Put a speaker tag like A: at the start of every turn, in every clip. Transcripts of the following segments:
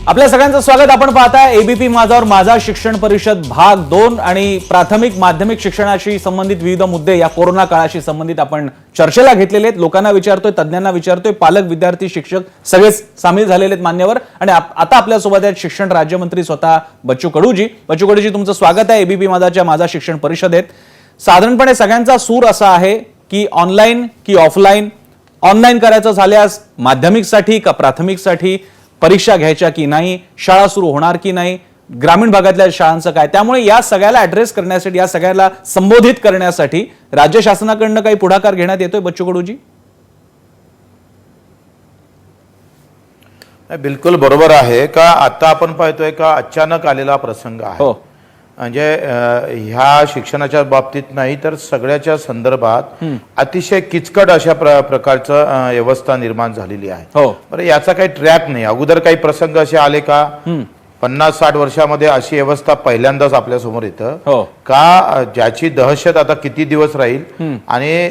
A: आपल्या सगळ्यांचं स्वागत. आपण पाहताय एबीपी माझावर माझा शिक्षण परिषद भाग 2 आणि प्राथमिक माध्यमिक शिक्षणाशी संबंधित विविध मुद्दे या कोरोना काळाशी संबंधित आपण चर्चेला घेतलेले आहेत. लोकांना विचारतोय, तज्ञांना विचारतोय, पालक, विद्यार्थी, शिक्षक सगळेच सामील झालेले आहेत मान्यवर. आणि आता आपल्या सोबत आहेत शिक्षण राज्यमंत्री स्वतः बच्चू कडूजी. बच्चू कडूजी, तुमचं स्वागत आहे एबीपी माझाच्या माझा शिक्षण परिषदेत. साधारणपणे सगळ्यांचा सूर असा आहे की ऑनलाईन की ऑफलाईन, ऑनलाईन करायचं झाल्यास माध्यमिकसाठी का प्राथमिकसाठी, परीक्षा घ्यायच्या की नाही, शाळा सुरू होणार की नाही, ग्रामीण भागातल्या शाळांचं काय. त्यामुळे या सगळ्याला ऍड्रेस करण्यासाठी, या सगळ्याला संबोधित करण्यासाठी राज्य शासनाकडून काही पुढाकार घेण्यात येतोय बच्चू कडूजी?
B: बिलकुल बरोबर आहे का. आता आपण पाहतोय का अचानक आलेला प्रसंग आहे.
A: हो,
B: म्हणजे ह्या शिक्षणाच्या बाबतीत नाही तर सगळ्याच्या संदर्भात अतिशय किचकट अशा प्रकारचं व्यवस्था निर्माण झालेली आहे.
A: हो,
B: बरं, याचा काही ट्रॅक नाही. अगोदर काही प्रसंग असे आले का? 50-60 वर्षामध्ये अशी व्यवस्था पहिल्यांदाच आपल्या समोर येतं
A: हो,
B: का, ज्याची दहशत आता किती दिवस राहील आणि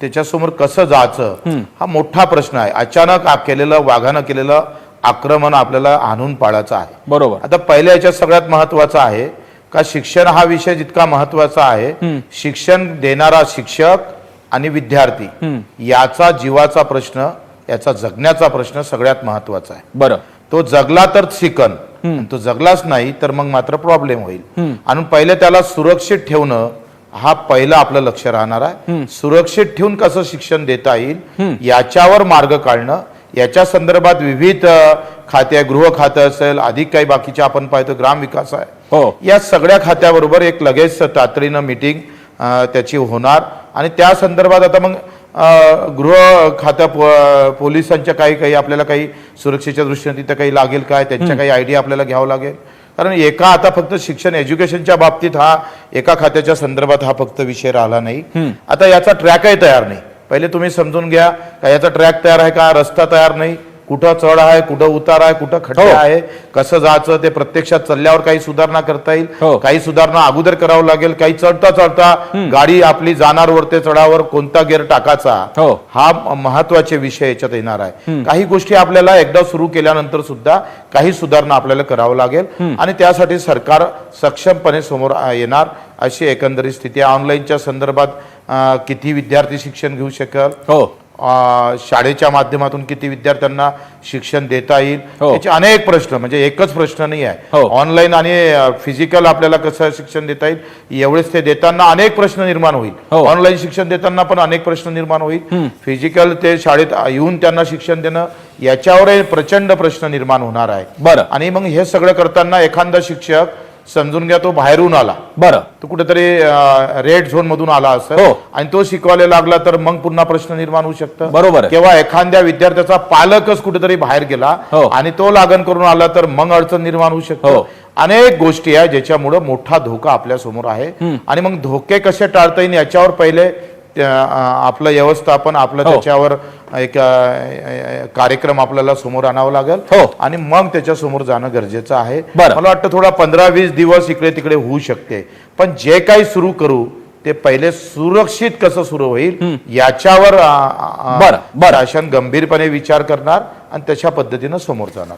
B: त्याच्यासमोर कसं जायचं हा मोठा प्रश्न आहे. अचानक केलेलं, वाघानं केलेलं आक्रमण आपल्याला आणून पाळायचं आहे.
A: बरोबर.
B: आता पहिल्या याच्यात सगळ्यात महत्वाचं आहे का शिक्षण हा विषय जितका महत्वाचा आहे, शिक्षण देणारा शिक्षक आणि विद्यार्थी याचा जीवाचा प्रश्न, याचा जगण्याचा प्रश्न सगळ्यात महत्वाचा आहे.
A: बरं.
B: तो जगला तर शिकन, तो जगलाच नाही तर मग मात्र प्रॉब्लेम होईल. आणि पहिले त्याला सुरक्षित ठेवणं हा पहिला आपलं लक्ष राहणार आहे. सुरक्षित ठेवून कसं शिक्षण देता येईल याच्यावर मार्ग काढणं. याच्या संदर्भात विविध खाते, गृह खातं असेल, अधिक काही बाकीचे आपण पाहतो ग्राम विकास आहे.
A: हो,
B: या सगळ्या खात्याबरोबर एक लगेच तातडीनं मीटिंग त्याची होणार. आणि त्या संदर्भात आता मग गृह खात्या, पोलिसांच्या काही आपल्याला काही सुरक्षेच्या दृष्टीने तिथं काही लागेल काय, त्यांच्या काही आयडिया आपल्याला घ्यावं लागेल. कारण एका आता फक्त शिक्षण एज्युकेशनच्या बाबतीत हा एका खात्याच्या संदर्भात हा फक्त विषय राहिला नाही. आता याचा ट्रॅकही तयार नाही. पहिले तुम्ही समजून घ्या का याचा ट्रॅक तयार आहे का, रस्ता तयार नाही, कुठं चढ आहे, कुठं उतार आहे, कुठं खड्डे आहे, कसं जायचं ते प्रत्यक्षात चालल्यावर काही सुधारणा करता येईल, काही सुधारणा अगोदर करावं लागेल, काही चढता चढता गाडी आपली जाणार वरते चढावर कोणता गिअर टाकायचा हा महत्वाचे विषय याच्यात येणार आहे. काही गोष्टी आपल्याला एकदा सुरू केल्यानंतर सुद्धा काही सुधारणा आपल्याला करावं लागेल आणि त्यासाठी सरकार सक्षमपणे समोर येणार अशी एकंदरीत स्थिती आहे. ऑनलाईनच्या संदर्भात किती विद्यार्थी शिक्षण घेऊ शकेल, शाळेच्या माध्यमातून किती विद्यार्थ्यांना शिक्षण देता येईल, याचे अनेक प्रश्न, म्हणजे एकच प्रश्न नाही आहे. ऑनलाईन आणि फिजिकल आपल्याला कसं शिक्षण देता येईल एवढेच ते देताना अनेक प्रश्न निर्माण होईल. ऑनलाईन शिक्षण देताना पण अनेक प्रश्न निर्माण होईल. फिजिकल ते शाळेत येऊन त्यांना शिक्षण देणं याच्यावर प्रचंड प्रश्न निर्माण होणार आहे.
A: बरं.
B: आणि मग हे सगळं करताना एखादा शिक्षक समजून घ्या तो बाहेरून आला,
A: बरं,
B: तो कुठेतरी रेड झोन मधून आला असेल आणि तो शिकवायला लागला तर मग पुन्हा प्रश्न निर्माण होऊ शकतं.
A: बरोबर.
B: किंवा एखाद्या विद्यार्थ्याचा पालकच कुठेतरी बाहेर गेला आणि तो लागण करून आला तर मग अडचण निर्माण होऊ शकतं. अनेक गोष्टी आहेत ज्याच्यामुळे मोठा धोका आपल्या समोर आहे. आणि मग धोके कसे टाळता येईल याच्यावर पहिले आपलं व्यवस्थापन, आपलं त्याच्यावर एक कार्यक्रम आपल्याला समोर आणावं लागेल आणि मग त्याच्या समोर जाणं गरजेचं आहे. मला वाटतं थोडा 15-20 दिवस इकडे तिकडे होऊ शकते, पण जे काही सुरू करू ते पहिले सुरक्षित कसं सुरू होईल याच्यावर शासन गंभीरपणे विचार करणार आणि तशा पद्धतीनं समोर जाणार.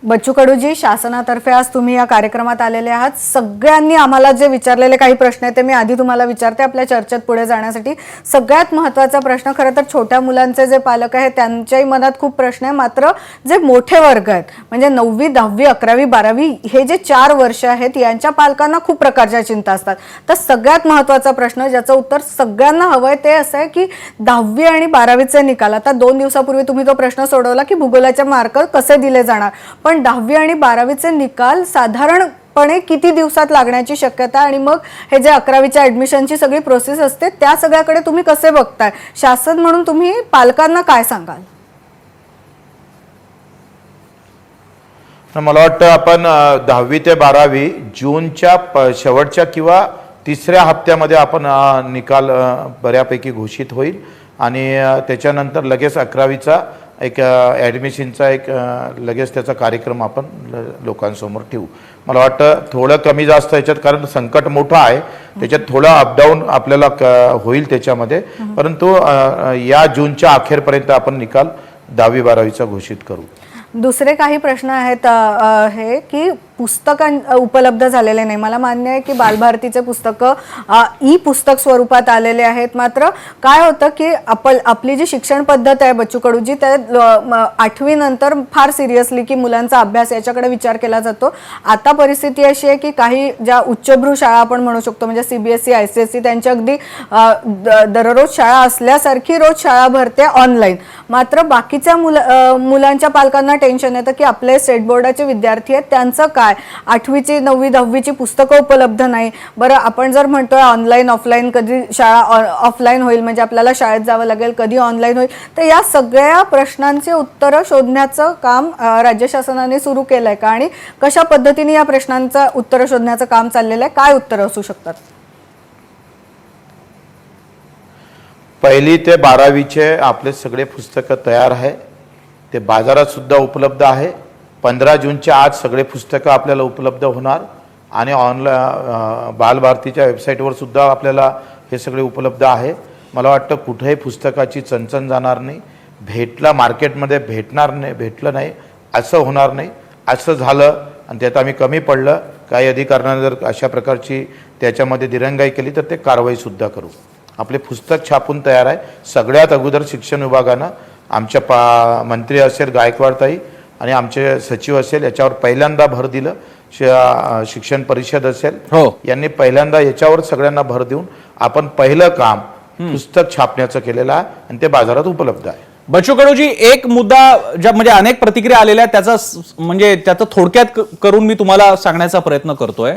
C: बच्चू कडूजी, शासनातर्फे आज तुम्ही या कार्यक्रमात आलेले आहात. सगळ्यांनी आम्हाला जे विचारलेले काही प्रश्न आहेत ते मी आधी तुम्हाला विचारते आपल्या चर्चेत पुढे जाण्यासाठी. सगळ्यात महत्त्वाचा प्रश्न, खरं तर छोट्या मुलांचे जे पालक आहेत त्यांच्याही मनात खूप प्रश्न आहे, मात्र जे मोठे वर्ग आहेत म्हणजे 9वी, 10वी, 11वी, 12वी हे जे 4 वर्ष आहेत यांच्या पालकांना खूप प्रकारच्या चिंता असतात. तर सगळ्यात महत्त्वाचा प्रश्न ज्याचं उत्तर सगळ्यांना हवं आहे ते असं आहे की 10वी आणि 12वीचे निकाल. आता 2 दिवसापूर्वी तुम्ही तो प्रश्न सोडवला की भूगोलाचे मार्क कसे दिले जाणार, पण 10वी आणि 12वीचे निकाल साधारणपणे किती दिवसात लागण्याची शक्यता, आणि मग हे जे 11वीच्या ऍडमिशनची सगळी प्रोसेस असते त्या सगळ्याकडे तुम्ही कसे बघताय? शासन म्हणून तुम्ही पालकांना काय सांगाल?
B: मला वाटतं आपण 10वी ते 12वी जूनच्या शेवटच्या किंवा 3ऱ्या हप्त्यामध्ये आपण निकाल बऱ्यापैकी घोषित होईल आणि त्याच्यानंतर लगेच 11वीचा एक ॲडमिशनचा एक लगेच त्याचा कार्यक्रम आपण लोकांसमोर ठेवू. मला वाटतं थोडं कमी जास्त याच्यात, कारण संकट मोठं आहे त्याच्यात थोडं अपडाऊन आपल्याला होईल त्याच्यामध्ये, परंतु या जूनच्या अखेरपर्यंत आपण निकाल 10वी 12वीचा घोषित करू.
C: दुसरे काही प्रश्न आहेत हे की पुस्तकां उपलब्ध झालेले नाही. मला मान्य आहे की बालभारतीचे पुस्तकं ई पुस्तक स्वरूपात आलेले आहेत. मात्र काय होतं की आपली जी शिक्षण पद्धत आहे बच्चू कडूजी, त्या 8वी नंतर फार सिरियसली की मुलांचा अभ्यास याच्याकडे विचार केला जातो. आता परिस्थिती अशी आहे की काही ज्या उच्चभ्रू शाळा आपण म्हणू शकतो, म्हणजे CBSE ICSE, त्यांची अगदी दररोज शाळा असल्यासारखी रोज शाळा भरते ऑनलाईन. मात्र बाकीच्या मुलांच्या पालकांना टेन्शन येतं की आपले स्टेट बोर्डाचे विद्यार्थी आहेत, त्यांचं काय, 8वीची 9वी 10वीची पुस्तकं उपलब्ध नाही. बरं, आपण जर म्हणतोय ऑनलाईन ऑफलाईन, कधी शाळा ऑफलाईन होईल म्हणजे आपल्याला शाळेत जावं लागेल, कधी ऑनलाईन होईल, तर या सगळ्या प्रश्नांची उत्तरं शोधण्याचं काम राज्य शासनाने सुरू केलंय का आणि कशा पद्धतीने या प्रश्नांचं उत्तरं शोधण्याचं काम चाललेलं आहे, काय उत्तरं असू शकतात?
B: 1ली ते 12वीचे आपले सगळे पुस्तकं तयार आहे, ते बाजारात सुद्धा उपलब्ध आहे. 15 जूनच्या आज सगळे पुस्तकं आपल्याला उपलब्ध होणार आणि ऑनलाईन बालभारतीच्या वेबसाईटवर सुद्धा आपल्याला हे सगळे उपलब्ध आहे. मला वाटतं कुठेही पुस्तकाची चणचण जाणार नाही, मार्केटमध्ये भेटलं नाही असं होणार नाही. असं झालं आणि त्यात आम्ही कमी पडलं, काही अधिकाऱ्यांना जर अशा प्रकारची त्याच्यामध्ये दिरंगाई केली तर ते कारवाईसुद्धा करू. आपले पुस्तक छापून तयार आहे. सगळ्यात अगोदर शिक्षण विभागानं आमच्या मंत्री असेल गायकवाडताई आणि आमचे सचिव असेल याच्यावर पहिल्यांदा भर दिलं. शिक्षण परिषद असेल यांनी पहिल्यांदा याच्यावर सगळ्यांना भर देऊन आपण पहिलं काम पुस्तक छापण्याचं केलेलं आहे आणि ते बाजारात उपलब्ध आहे.
A: बच्चू कडूजी, एक मुद्दा ज्या म्हणजे अनेक प्रतिक्रिया आलेल्या आहेत, त्याचा थोडक्यात करून मी तुम्हाला सांगण्याचा प्रयत्न करतोय.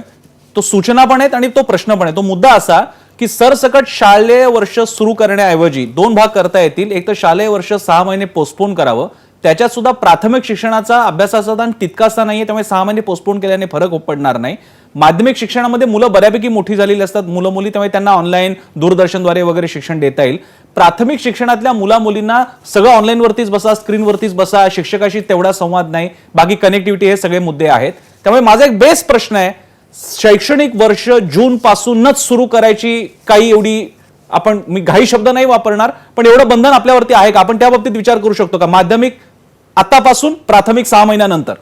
A: तो सूचना पण आहेत आणि तो प्रश्न पण आहे. तो मुद्दा असा की सरसकट शालेय वर्ष सुरू करण्याऐवजी 2 भाग करता येतील. एक तर शालेय वर्ष 6 महिने पोस्टपोन करावं, त्याच्यात सुद्धा प्राथमिक शिक्षणाचा अभ्यासाचा ताण तितकासा नाहीये, त्यामुळे 6 महिने पोस्टपोन केल्याने फरक पडणार नाही. माध्यमिक शिक्षणामध्ये मुलं बऱ्यापैकी मोठी झालेली असतात मुलं मुली, त्यामुळे त्यांना ऑनलाईन दूरदर्शनद्वारे वगैरे शिक्षण देता येईल. प्राथमिक शिक्षणातल्या मुलींना सगळं ऑनलाईनवरतीच बसा, स्क्रीनवरतीच बसा, शिक्षकाशी तेवढा संवाद नाही, बाकी कनेक्टिव्हिटी, हे सगळे मुद्दे आहेत. त्यामुळे माझा एक बेस प्रश्न आहे, शैक्षणिक वर्ष जून पासूनच सुरू करायची काही एवढी, मी घाई शब्द नाही वापरणार, पण एवढं बंधन आपल्यावरती आहे का? आपण त्या बाबतीत विचार करू शकतो का? माध्यमिक आतापासून, प्राथमिक 6 महिन्यानंतर?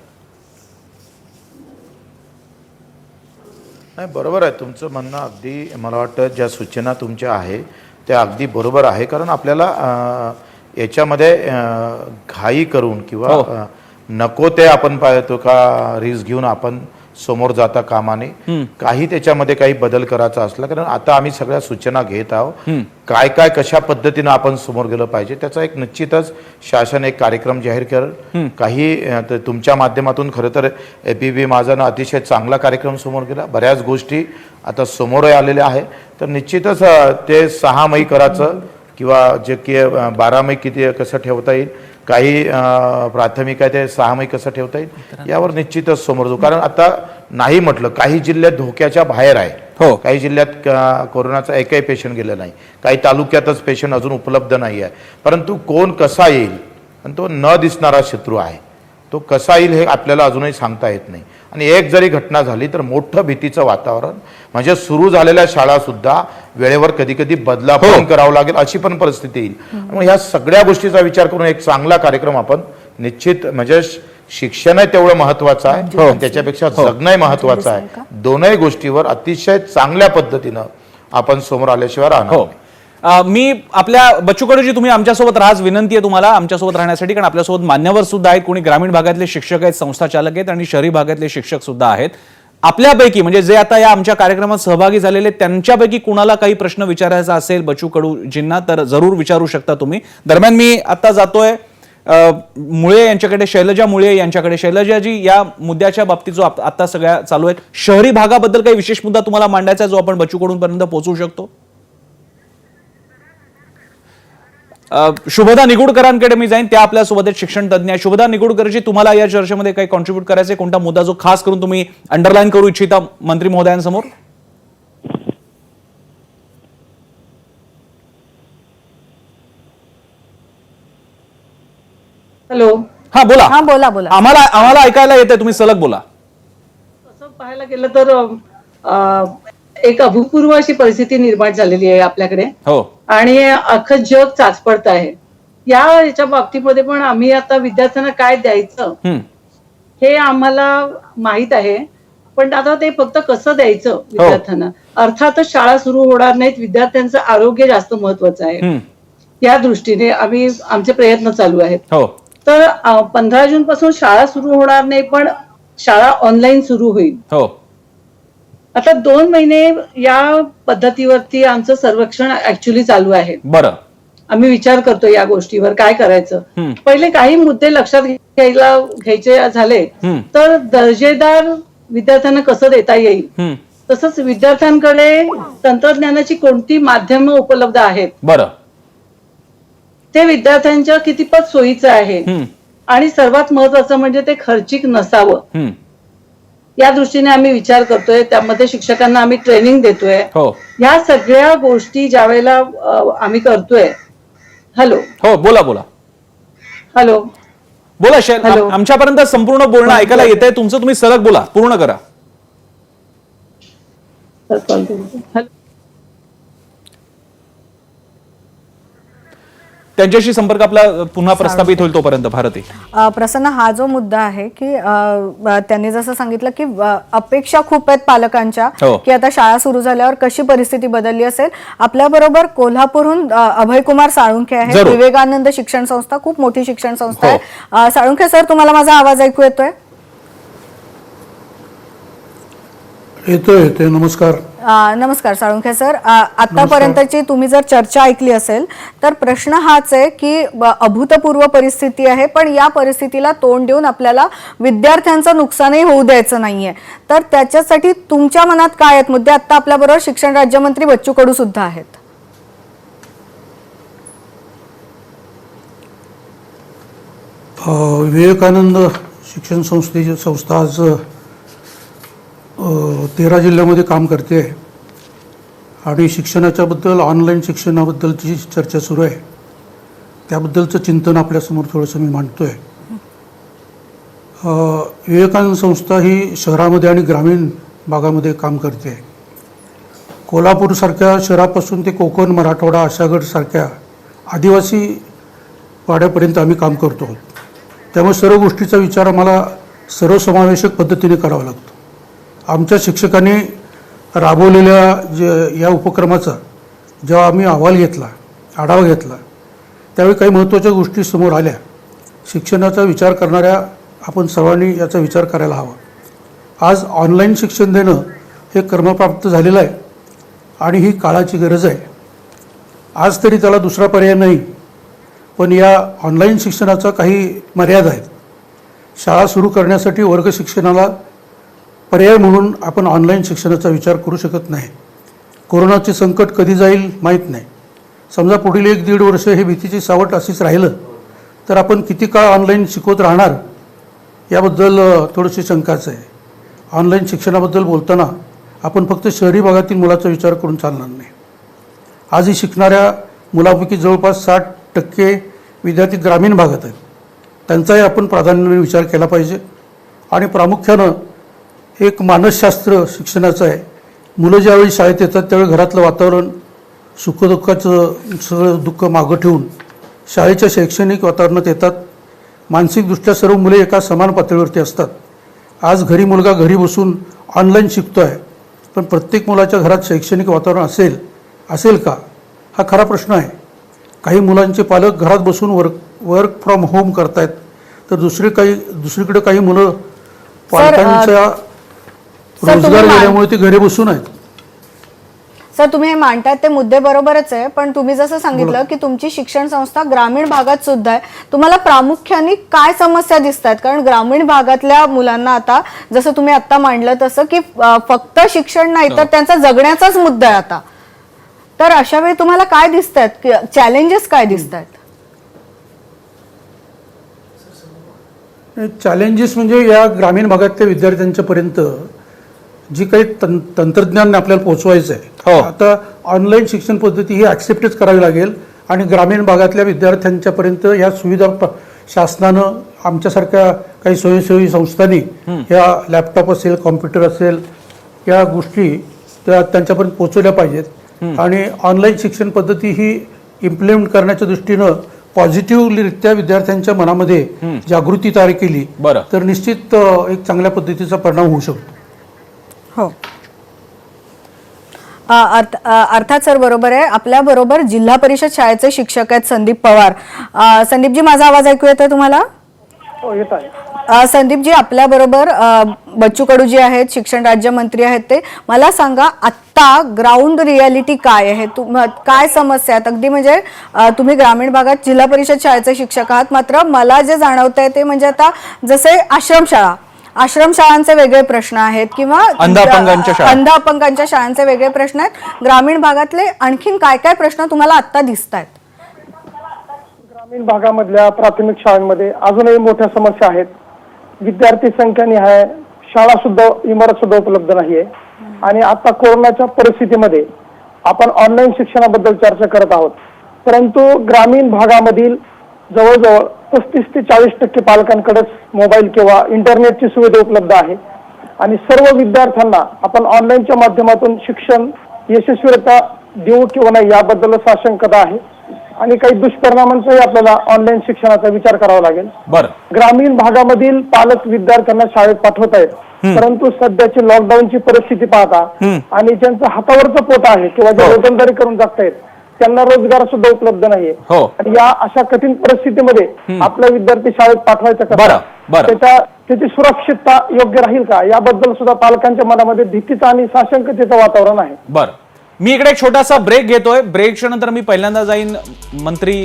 B: नाही, बरोबर आहे तुमचं म्हणणं. अगदी मला वाटतं ज्या सूचना तुमच्या आहे त्या अगदी बरोबर आहे. कारण आपल्याला याच्यामध्ये घाई करून किंवा नको ते आपण पाहतो का रिस्क घेऊन आपण समोर जाता कामाने, काही त्याच्यामध्ये काही बदल करायचा असला, कारण आता आम्ही सगळ्या सूचना घेत आहोत काय कशा पद्धतीने आपण समोर गेलं पाहिजे. त्याचा एक निश्चितच शासन एक कार्यक्रम जाहीर करेल. काही तुमच्या माध्यमातून खरं तर ABP माझानं अतिशय चांगला कार्यक्रम समोर गेला, बऱ्याच गोष्टी आता समोर आलेल्या आहे. तर निश्चितच ते 6 मई करायचं किंवा जे की 12 मई किती कसं ठेवता येईल, काही प्राथमिक आहे ते 6 मई कसं ठेवता येईल यावर निश्चितच समोर जाऊ. कारण आता नाही म्हटलं, काही जिल्ह्यात धोक्याच्या बाहेर आहे, काही जिल्ह्यात कोरोनाचा एकही पेशंट गेलं नाही, काही तालुक्यातच पेशंट अजून उपलब्ध नाही आहे. परंतु कोण कसा येईल आणि तो न दिसणारा शत्रू आहे, तो कसा येईल हे आपल्याला अजूनही सांगता येत नाही. आणि एक जरी घटना झाली तर मोठं भीतीचं वातावरण, म्हणजे सुरू झालेल्या शाळा सुद्धा वेळेवर कधी कधी बदलापण करावं लागेल अशी पण परिस्थिती येईल. मग ह्या सगळ्या गोष्टीचा विचार करून एक चांगला कार्यक्रम आपण निश्चित, म्हणजे शिक्षण तेवढं महत्वाचं आहे, त्याच्यापेक्षा जगणं महत्वाचं आहे. दोनही गोष्टीवर अतिशय चांगल्या पद्धतीनं आपण समोर आल्याशिवाय राहणार.
A: मी आपल्या बच्चू कडूजी, तुम्ही आमच्यासोबत राहाच, विनंती आहे तुम्हाला आमच्यासोबत राहण्यासाठी, कारण आपल्यासोबत मान्यवर सुद्धा आहेत, कोणी ग्रामीण भागातले शिक्षक आहेत, संस्था चालक आहेत आणि शहरी भागातले शिक्षक सुद्धा आहेत. आपल्यापैकी म्हणजे जे आता या आमच्या कार्यक्रमात सहभागी झालेले त्यांच्यापैकी कुणाला काही प्रश्न विचारायचा असेल बच्चू कडूजींना तर जरूर विचारू शकता तुम्ही. दरम्यान मी आता जातोय मुळे यांच्याकडे, शैलजा मुळे यांच्याकडे. शैलजाजी, या मुद्द्याच्या बाबतीत जो आता सगळ्या चालू आहेत, शहरी भागाबद्दल काही विशेष मुद्दा तुम्हाला मांडायचा जो आपण बच्चू कडूंपर्यंत पोहोचवू शकतो? शुभदा निगुडकरांकडे मी जाईन, त्या आपल्यासोबत शिक्षण तज्ञ. शुभदा निगुडकरजी, तुम्हाला या चर्चेमध्ये काही कॉन्ट्रीब्यूट करायचे, कोणता मुद्दा जो खास करून तुम्ही अंडरलाईन करू इच्छिता मंत्री महोदयांसमोर?
D: हॅलो.
A: हा बोला.
C: हा बोला.
A: आम्हाला ऐकायला येतंय, तुम्ही सलग बोला.
D: असं पाहायला गेलं तर एक अभूतपूर्व अशी परिस्थिती निर्माण झालेली आहे आपल्याकडे.
A: हो.
D: आणि अख्खं जग चाचपडत आहे. याच्या बाबतीमध्ये पण आम्ही आता विद्यार्थ्यांना काय द्यायचं
A: हम्म.
D: हे आम्हाला माहित आहे, पण आता ते फक्त कसं द्यायचं विद्यार्थ्यांना. अर्थातच शाळा सुरू होणार नाहीत, विद्यार्थ्यांचं आरोग्य जास्त महत्वाचं आहे.
A: हम्म.
D: या दृष्टीने आमचे प्रयत्न चालू आहेत.
A: हो.
D: तर 15 जून पासून शाळा सुरू होणार नाही, पण शाळा ऑनलाईन सुरू होईल.
A: हो.
D: आता 2 महिने या पद्धतीवरती आमचं सर्वेक्षण ऍक्च्युली चालू आहे.
A: बरं.
D: आम्ही विचार करतो या गोष्टीवर काय करायचं.
A: हम्म.
D: पहिले काही मुद्दे लक्षात घ्यायचे झाले
A: हम्म.
D: तर दर्जेदार विद्यार्थ्यांना कसं देता येईल,
A: हम्म.
D: तसंच विद्यार्थ्यांकडे तंत्रज्ञानाची कोणती माध्यमं उपलब्ध आहेत,
A: बरं.
D: ते विद्यार्थ्यांच्या कितीपत सोयीचं आहे,
A: हम्म.
D: आणि सर्वात महत्वाचं म्हणजे ते खर्चिक नसावं,
A: हम्म.
D: या दृष्टीने आम्ही विचार करतोय. त्यामध्ये शिक्षकांना आम्ही ट्रेनिंग देतोय.
A: हो.
D: ह्या सगळ्या गोष्टी ज्या वेळेला आम्ही करतोय. हॅलो
A: हो, बोला बोला
D: हॅलो
A: बोला.
D: हॅलो.
A: आमच्यापर्यंत संपूर्ण बोलणं ऐकायला येत आहे तुमचं, तुम्ही सलग बोला, पूर्ण करा.
D: हॅलो.
A: त्यांच्याशी संपर्क आपला पुन्हा प्रस्थापित होईल तोपर्यंत. भारती,
C: प्रसन्न, हा जो मुद्दा आहे की त्यांनी जसं सांगितलं की अपेक्षा खूप आहेत पालकांच्या
A: हो.
C: की आता शाळा सुरू झाल्यावर कशी परिस्थिती बदलली असेल. आपल्या बरोबर कोल्हापूरहून अभयकुमार साळुंखे आहेत.
A: जरूर.
C: विवेकानंद शिक्षण संस्था खूप मोठी शिक्षण संस्था
A: हो.
C: आहे. साळुंखे सर, तुम्हाला माझा आवाज ऐकू येतोय?
E: येतोय. नमस्कार.
C: नमस्कार साळुंखे सर. आतापर्यंतची तुम्ही जर चर्चा ऐकली असेल तर प्रश्न हाच आहे की अभूतपूर्व परिस्थिती आहे, पण या परिस्थितीला तोंड देऊन आपल्याला विद्यार्थ्यांचं नुकसानही होऊ द्यायचं नाहीये. तर त्याच्यासाठी तुमच्या मनात काय आहेत मुद्दे? आता आपल्याबरोबर शिक्षण राज्यमंत्री बच्चू कडू सुद्धा आहेत.
E: विवेकानंद शिक्षण संस्था आज 13 जिल्ह्यामध्ये काम करते आणि शिक्षणाच्याबद्दल, ऑनलाईन शिक्षणाबद्दलची चर्चा सुरू आहे. त्याबद्दलचं चिंतन आपल्यासमोर थोडंसं मी मांडतोय. विवेकानंद संस्था ही शहरामध्ये आणि ग्रामीण भागामध्ये काम करते. कोल्हापूरसारख्या शहरापासून ते कोकण, मराठवाडा, आशागडसारख्या आदिवासी वाड्यापर्यंत आम्ही काम करतो. त्यामुळे सर्व गोष्टीचा विचार आम्हाला सर्वसमावेशक पद्धतीने करावा लागतो. आमच्या शिक्षकांनी राबवलेल्या या उपक्रमाचा जेव्हा आम्ही अहवाल घेतला, आढावा घेतला, त्यावेळी काही महत्त्वाच्या गोष्टी समोर आल्या. शिक्षणाचा विचार करणाऱ्या आपण सर्वांनी याचा विचार करायला हवा. आज ऑनलाईन शिक्षण देणं हे क्रमप्राप्त झालेलं आहे आणि ही काळाची गरज आहे. आज तरी त्याला दुसरा पर्याय नाही, पण या ऑनलाईन शिक्षणाचा काही मर्यादा आहेत. शाळा सुरू करण्यासाठी वर्ग शिक्षणाला पर्याय म्हणून आपण ऑनलाईन शिक्षणाचा विचार करू शकत नाही. कोरोनाचे संकट कधी जाईल माहीत नाही. समजा पुढील 1-1.5 वर्ष हे भीतीची सावट अशीच राहिलं तर आपण किती काळ ऑनलाईन शिकवत राहणार याबद्दल थोडीशी शंकाच आहे. ऑनलाईन शिक्षणाबद्दल बोलताना आपण फक्त शहरी भागातील मुलाचा विचार करून चालणार नाही. आजही शिकणाऱ्या मुलापैकी जवळपास 60% विद्यार्थी ग्रामीण भागात आहेत. त्यांचाही आपण प्राधान्याने विचार केला पाहिजे. आणि प्रामुख्यानं एक मानसशास्त्र शिक्षणाचं आहे. मुलं ज्यावेळी शाळेत येतात त्यावेळी घरातलं वातावरण, सुखदुःखाचं सगळं दुःख मागं ठेवून शाळेच्या शैक्षणिक वातावरणात येतात. मानसिकदृष्ट्या सर्व मुले एका समान पातळीवरती असतात. आज मुलगा घरी बसून ऑनलाईन शिकतो आहे, पण प्रत्येक मुलाच्या घरात शैक्षणिक वातावरण असेल का हा खरा प्रश्न आहे. काही मुलांचे पालक घरात बसून वर्क फ्रॉम होम करतायत, तर दुसरीकडे काही मुलं पालकांच्या रोजगार गेल्यामुळे ते घरी बसून आहेत.
C: सर, तुम्ही हे मांडतायत ते मुद्दे बरोबरच आहे, पण तुम्ही जसं सांगितलं की तुमची शिक्षण संस्था ग्रामीण भागात सुद्धा आहे. तुम्हाला प्रामुख्याने काय समस्या दिसत आहेत? कारण ग्रामीण भागातल्या मुलांना आता जसं तुम्ही आता मांडलं तसं की फक्त शिक्षण नाही तर त्यांचा जगण्याचाच मुद्दा आहे आता. तर अशा वेळी तुम्हाला काय दिसत आहेत, चॅलेंजेस काय दिसत आहेत?
E: चॅलेंजेस म्हणजे या ग्रामीण भागातल्या विद्यार्थ्यांच्यापर्यंत जी काही तंत्रज्ञान आपल्याला पोहोचवायचं आहे, आता ऑनलाईन शिक्षण पद्धती ही ॲक्सेप्टच करावी लागेल आणि ग्रामीण भागातल्या विद्यार्थ्यांच्यापर्यंत या सुविधा शासनानं, आमच्यासारख्या काही स्वयंसेवी संस्थांनी या लॅपटॉप असेल, कॉम्प्युटर असेल, या गोष्टी त्यांच्यापर्यंत पोहोचवल्या पाहिजेत. आणि ऑनलाईन शिक्षण पद्धती ही इम्प्लिमेंट करण्याच्या दृष्टीनं पॉझिटिव्हरित्या विद्यार्थ्यांच्या मनामध्ये जागृती तयार केली
A: बरं.
E: तर निश्चित एक चांगल्या पद्धतीचा परिणाम होऊ शकतो.
C: हो. अर्थात सर बरोबर आहे. आपल्या बरोबर जिल्हा परिषद शाळेचे शिक्षक आहेत संदीप पवार. संदीपजी, माझा आवाज ऐकू येतोय तुम्हाला?
F: हो, येत आहे.
C: संदीपजी, आपल्या बरोबर बच्चू कडू जी आहेत, शिक्षण राज्यमंत्री आहेत, ते मला सांगा आत्ता ग्राउंड रियालिटी काय आहे, काय समस्या आहेत अगदी. म्हणजे तुम्ही ग्रामीण भागात जिल्हा परिषद शाळेचे शिक्षक आहात, मात्र मला जे जाणवतंय ते म्हणजे आता जसे आश्रमशाळांचे वेगळे प्रश्न आहेत किंवा अंध अपंगांच्या शाळांचे वेगळे प्रश्न आहेत. ग्रामीण भागातले आणखीन काय काय प्रश्न तुम्हाला आत्ता दिसत आहेत?
F: ग्रामीण भागामधल्या प्राथमिक शाळांमध्ये अजूनही मोठ्या समस्या आहेत. विद्यार्थी संख्या निहाय शाळा सुद्धा, इमारत सुद्धा उपलब्ध नाहीये. आणि आता कोरोनाच्या परिस्थितीमध्ये आपण ऑनलाईन शिक्षणाबद्दल चर्चा करत आहोत, परंतु ग्रामीण भागामधील जवळजवळ 35 ते 40% पालकांकडेच मोबाईल किंवा इंटरनेटची सुविधा उपलब्ध आहे. आणि सर्व विद्यार्थ्यांना आपण ऑनलाईनच्या माध्यमातून शिक्षण यशस्वीरित्या देऊ किंवा नाही याबद्दल साशंकता आहे. आणि काही दुष्परिणामांचाही आपल्याला ऑनलाईन शिक्षणाचा विचार करावा लागेल.
A: बरं.
F: ग्रामीण भागामधील पालक विद्यार्थ्यांना शाळेत पाठवत आहेत, परंतु सध्याची लॉकडाऊनची परिस्थिती पाहता आणि ज्यांचं हातावरचं पोट आहे किंवा जे रोजंदारी करून जगतायत त्यांना रोजगार सुद्धा उपलब्ध नाहीये. आणि या अशा कठीण परिस्थितीमध्ये आपला विद्यार्थी शाळेत पाठवायचा कसा, त्याची सुरक्षितता योग्य राहील का, याबद्दल सुद्धा पालकांच्या मनामध्ये भीतीचं आणि साशंकतेचं वातावरण आहे.
A: बरं, मी इकडे एक छोटासा ब्रेक घेतोय. ब्रेकच्या नंतर मी पहिल्यांदा जाईन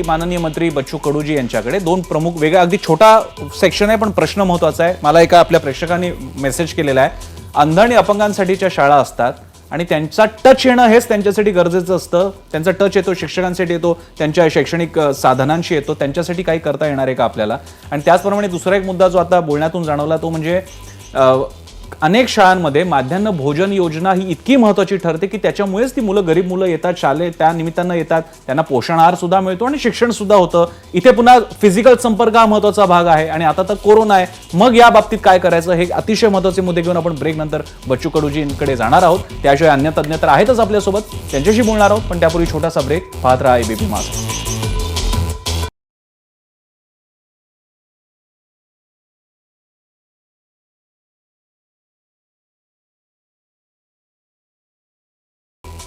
A: माननीय मंत्री बच्चू कडूजी यांच्याकडे. दोन प्रमुख वेगळा अगदी छोटा सेक्शन आहे पण प्रश्न महत्वाचा आहे. मला एका आपल्या प्रेक्षकांनी मेसेज केलेला आहे, अंध आणि अपंगांसाठीच्या शाळा असतात आणि त्यांचा टच येणं हेच त्यांच्यासाठी गरजेचं असतं. त्यांचा टच येतो, शिक्षकांसाठी येतो, त्यांच्या शैक्षणिक साधनांशी येतो, त्यांच्यासाठी काही करता येणार आहे का आपल्याला. आणि त्याचप्रमाणे दुसरा एक मुद्दा जो आता बोलण्यातून जाणवला तो म्हणजे अनेक शाळांमध्ये माध्यान्ह भोजन योजना ही इतकी महत्वाची ठरते की त्याच्यामुळेच ती मुलं, गरीब मुलं येतात शाळेत, त्या निमित्तानं येतात, त्यांना पोषण आहार सुद्धा मिळतो आणि शिक्षण सुद्धा होतं. इथे पुन्हा फिजिकल संपर्क हा महत्वाचा भाग आहे आणि आता तर कोरोना आहे. मग या बाबतीत काय करायचं, हे अतिशय महत्वाचे मुद्दे घेऊन आपण ब्रेक नंतर बच्चू कडूजींकडे जाणार आहोत. त्याशिवाय अन्य तज्ज्ञ तर आहेतच आपल्यासोबत, त्यांच्याशी बोलणार आहोत. पण त्यापूर्वी छोटासा ब्रेक. पाहत राहा एबीपी माझा.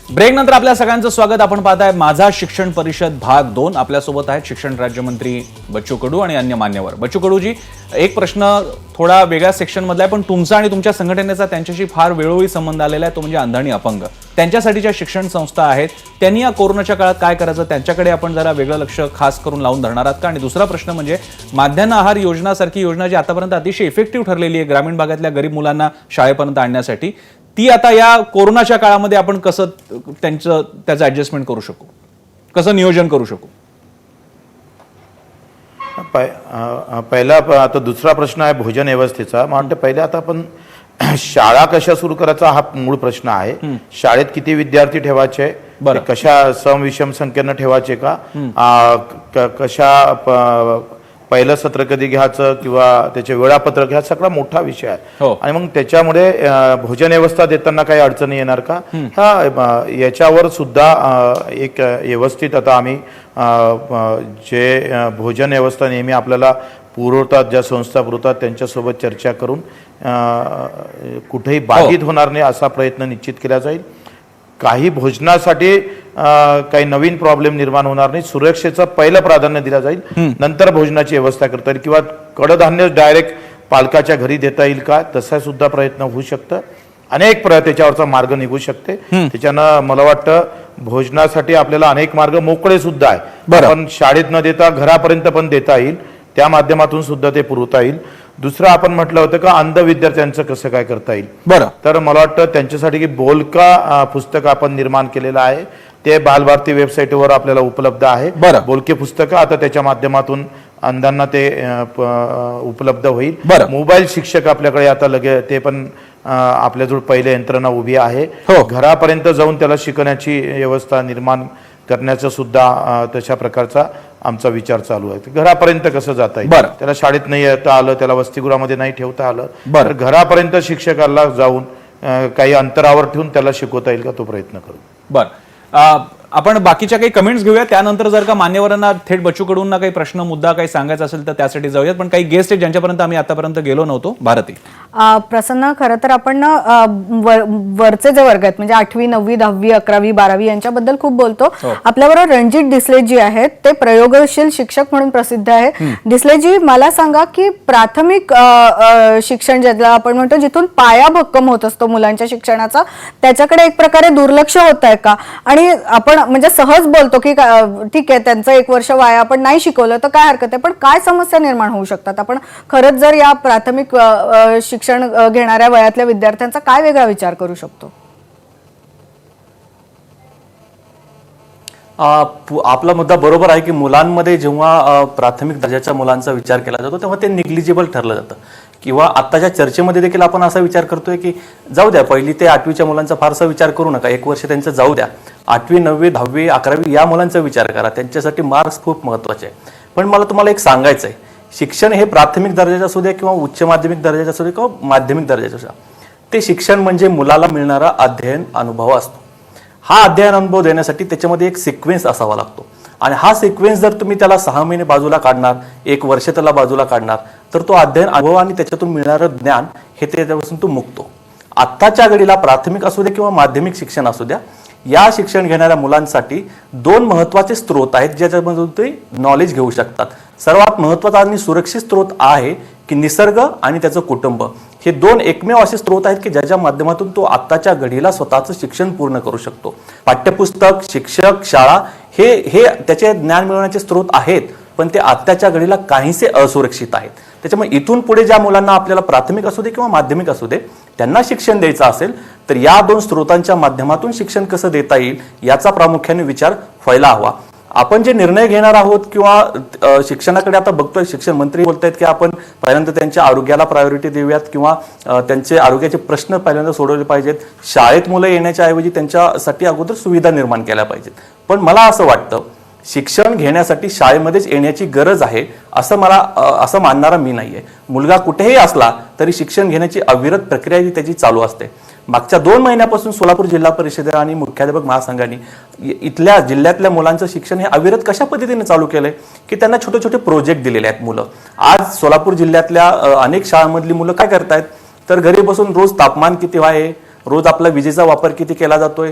A: ब्रेक नंतर आपल्या सगळ्यांचं स्वागत. आपण पाहताय माझा शिक्षण परिषद भाग 2. आपल्यासोबत आहेत शिक्षण राज्यमंत्री बच्चू कडू आणि अन्य मान्यवर. बच्चू कडूजी, एक प्रश्न थोडा वेगळ्या सेक्शन मधला आहे पण तुमचा आणि तुमच्या संघटनेचा त्यांच्याशी फार वेळोवेळी संबंध आलेला आहे, तो म्हणजे अंध आणि अपंग. त्यांच्यासाठीच्या शिक्षण संस्था आहेत, त्यांनी या कोरोनाच्या काळात काय करायचं त्यांच्याकडे आपण जरा वेगळं लक्ष खास करून लावून धरणार आहात का. आणि दुसरा प्रश्न म्हणजे माध्यान्ह आहार योजनासारखी योजना जी आतापर्यंत अतिशय इफेक्टिव्ह ठरलेली आहे ग्रामीण भागातल्या गरीब मुलांना शाळेपर्यंत आणण्यासाठी, ती आता या कोरोनाच्या काळामध्ये आपण कसं त्याचं ऍडजस्टमेंट करू शकू, कसं नियोजन करू शकू.
B: पहिला आता दुसरा प्रश्न आहे भोजन व्यवस्थेचा. मला वाटतं पहिले आता आपण शाळा कशा सुरू करायचा हा मूळ प्रश्न आहे. शाळेत किती विद्यार्थी ठेवायचे, कशा सम विषम संख्येनं ठेवायचे का, कशा पहिलं सत्र कधी घ्यायचं किंवा त्याचे वेळापत्रक ह्या सगळा मोठा विषय आहे. आणि मग त्याच्यामुळे भोजन व्यवस्था देताना काही अडचणी येणार का, याच्यावर सुद्धा एक व्यवस्थित आता आम्ही जे भोजन व्यवस्था नेहमी आपल्याला पुरवतात, ज्या संस्था पुरवतात त्यांच्यासोबत चर्चा करून कुठेही बाधित होणार नाही असा प्रयत्न निश्चित केला जाईल. काही भोजनासाठी काही नवीन प्रॉब्लेम निर्माण होणार नाही, सुरक्षेचं पहिलं प्राधान्य दिलं जाईल, नंतर भोजनाची व्यवस्था करता येईल किंवा कडधान्य डायरेक्ट पालकाच्या घरी देता येईल का, तसा सुद्धा प्रयत्न होऊ शकतं. अनेक त्याच्यावरचा मार्ग निघू शकते. त्याच्यानं मला वाटतं भोजनासाठी आपल्याला अनेक मार्ग मोकळे सुद्धा आहे. पण शाळेत न देता घरापर्यंत पण देता येईल, त्या माध्यमातून सुद्धा ते पुरवता येईल. दुसरं आपण म्हटलं होतं का अंध विद्यार्थ्यांचं कसं काय करता येईल. तर मला वाटतं त्यांच्यासाठी की बोलका पुस्तक आपण निर्माण केलेलं आहे, ते बालभारती वेबसाईटवर आपल्याला उपलब्ध आहे. बोलके पुस्तकं आता त्याच्या माध्यमातून अंधांना ते उपलब्ध होईल. मोबाईल शिक्षक आपल्याकडे आता ते पण आपल्याजवळ पहिले यंत्रणा उभी आहे. घरापर्यंत जाऊन त्याला शिकण्याची व्यवस्था निर्माण करण्याचं सुद्धा तशा प्रकारचा आमचा विचार चालू आहे. घरापर्यंत कसं जाता येईल, त्याला शाळेत नाही येता आलं, त्याला वसतिगृहामध्ये नाही ठेवता आलं, तर घरापर्यंत शिक्षकाला जाऊन काही अंतरावर ठेवून त्याला शिकवता येईल का, तो प्रयत्न करू.
A: आपण बाकीच्या काही कमेंट्स घेऊया, त्यानंतर जर का मान्यवरांना थेट बच्चू कडूंना काही प्रश्न मुद्दा काही सांगायचा असेल तर त्यासाठी जाऊयात. पण काही गेस्ट आहेत ज्यांच्यापर्यंत आम्ही आतापर्यंत गेलो नव्हतो. भारती,
C: प्रसन्न, खरं तर आपण ना वरचे जे वर्ग आहेत म्हणजे 8वी 9वी 10वी 11वी 12वी यांच्याबद्दल खूप बोलतो. आपल्याबरोबर रणजित डिसलेजी आहेत, ते प्रयोगशील शिक्षक म्हणून प्रसिद्ध आहेत. डिसलेजी, मला सांगा की प्राथमिक शिक्षण ज्याला आपण म्हणतो जिथून पाया भक्कम होत असतो मुलांच्या शिक्षणाचा, त्याच्याकडे एक प्रकारे दुर्लक्ष होत आहे का? आणि आपण म्हणजे सहज बोलतो की ठीक आहे त्यांचं 1 वर्ष वाया, आपण नाही शिकवलं तर काय हरकत आहे, पण काय समस्या निर्माण होऊ शकतात? आपण खरंच जर या प्राथमिक शिक्षण घेणाऱ्या वयातल्या विद्यार्थ्यांचा काय वेगळा विचार करू शकतो?
G: आपला मुद्दा बरोबर आहे की मुलांमध्ये जेव्हा प्राथमिक दर्जाच्या मुलांचा विचार केला जातो तेव्हा ते निग्लिजिबल ठरलं जातं. किंवा आत्ताच्या चर्चेमध्ये देखील आपण असा विचार करतोय की जाऊ द्या, 1ली ते 8वीच्या मुलांचा फारसा विचार करू नका, 1 वर्ष त्यांचं जाऊ द्या, 8वी 9वी 10वी 11वी या मुलांचा विचार करा, त्यांच्यासाठी मार्क्स खूप महत्त्वाचे आहे. पण मला तुम्हाला एक सांगायचं आहे, शिक्षण हे प्राथमिक दर्जाचं असू द्या किंवा उच्च माध्यमिक दर्जाचं असू द्या किंवा माध्यमिक दर्जाचं असू द्या, ते शिक्षण म्हणजे मुलाला मिळणारा अध्ययन अनुभव असतो. हा अध्ययन अनुभव देण्यासाठी त्याच्यामध्ये एक सिक्वेन्स असावा लागतो. आणि हा सिक्वेन्स जर तुम्ही त्याला 6 महिने बाजूला काढणार, 1 वर्ष त्याला बाजूला काढणार, तर तो अध्ययन अनुभव आणि त्याच्यातून मिळणारं ज्ञान हे त्याच्यापासून तो मुक्तो. आत्ताच्या घडीला प्राथमिक असू द्या किंवा माध्यमिक शिक्षण असू द्या, या शिक्षण घेणाऱ्या मुलांसाठी 2 महत्त्वाचे स्रोत आहेत ज्याच्यामधून ते नॉलेज घेऊ शकतात. सर्वात महत्त्वाचा आणि सुरक्षित स्रोत आहे की निसर्ग आणि त्याचं कुटुंब. हे 2 एकमेव असे स्रोत आहेत की ज्याच्या माध्यमातून तो आत्ताच्या घडीला स्वतःचं शिक्षण पूर्ण करू शकतो. पाठ्यपुस्तक, शिक्षक, शाळा हे त्याचे ज्ञान मिळवण्याचे स्रोत आहेत, पण ते आत्ताच्या घडीला काहीसे असुरक्षित आहेत. त्याच्यामुळे इथून पुढे ज्या मुलांना आपल्याला प्राथमिक असू दे किंवा माध्यमिक असू दे त्यांना शिक्षण द्यायचं असेल तर या 2 स्रोतांच्या माध्यमातून शिक्षण कसं देता येईल याचा प्रामुख्याने विचार व्हायला हवा. आपण जे निर्णय घेणार आहोत किंवा शिक्षणाकडे आता बघतोय, शिक्षण मंत्री बोलतायत की आपण पहिल्यांदा त्यांच्या आरोग्याला प्रायोरिटी देऊयात किंवा त्यांचे आरोग्याचे प्रश्न पहिल्यांदा सोडवले पाहिजेत. शाळेत मुलं येण्याच्या ऐवजी त्यांच्यासाठी अगोदर सुविधा निर्माण केल्या पाहिजेत. पण मला असं वाटतं शिक्षण घेण्यासाठी शाळेमध्येच येण्याची गरज आहे असं मानणारा मी नाहीये. मुलगा कुठेही असला तरी शिक्षण घेण्याची अविरत प्रक्रिया ही त्याची चालू असते. मागच्या 2 महिन्यापासून सोलापूर जिल्हा परिषद आणि मुख्याध्यापक महासंघाने इथल्या जिल्ह्यातल्या मुलांचं शिक्षण हे अविरत कशा पद्धतीने चालू केलंय की त्यांना छोटे छोटे प्रोजेक्ट दिलेले आहेत. मुलं आज सोलापूर जिल्ह्यातल्या अनेक शाळांमधली मुलं काय करतायत तर घरी बसून रोज तापमान किती आहे, रोज आपला विजेचा वापर किती केला जातोय,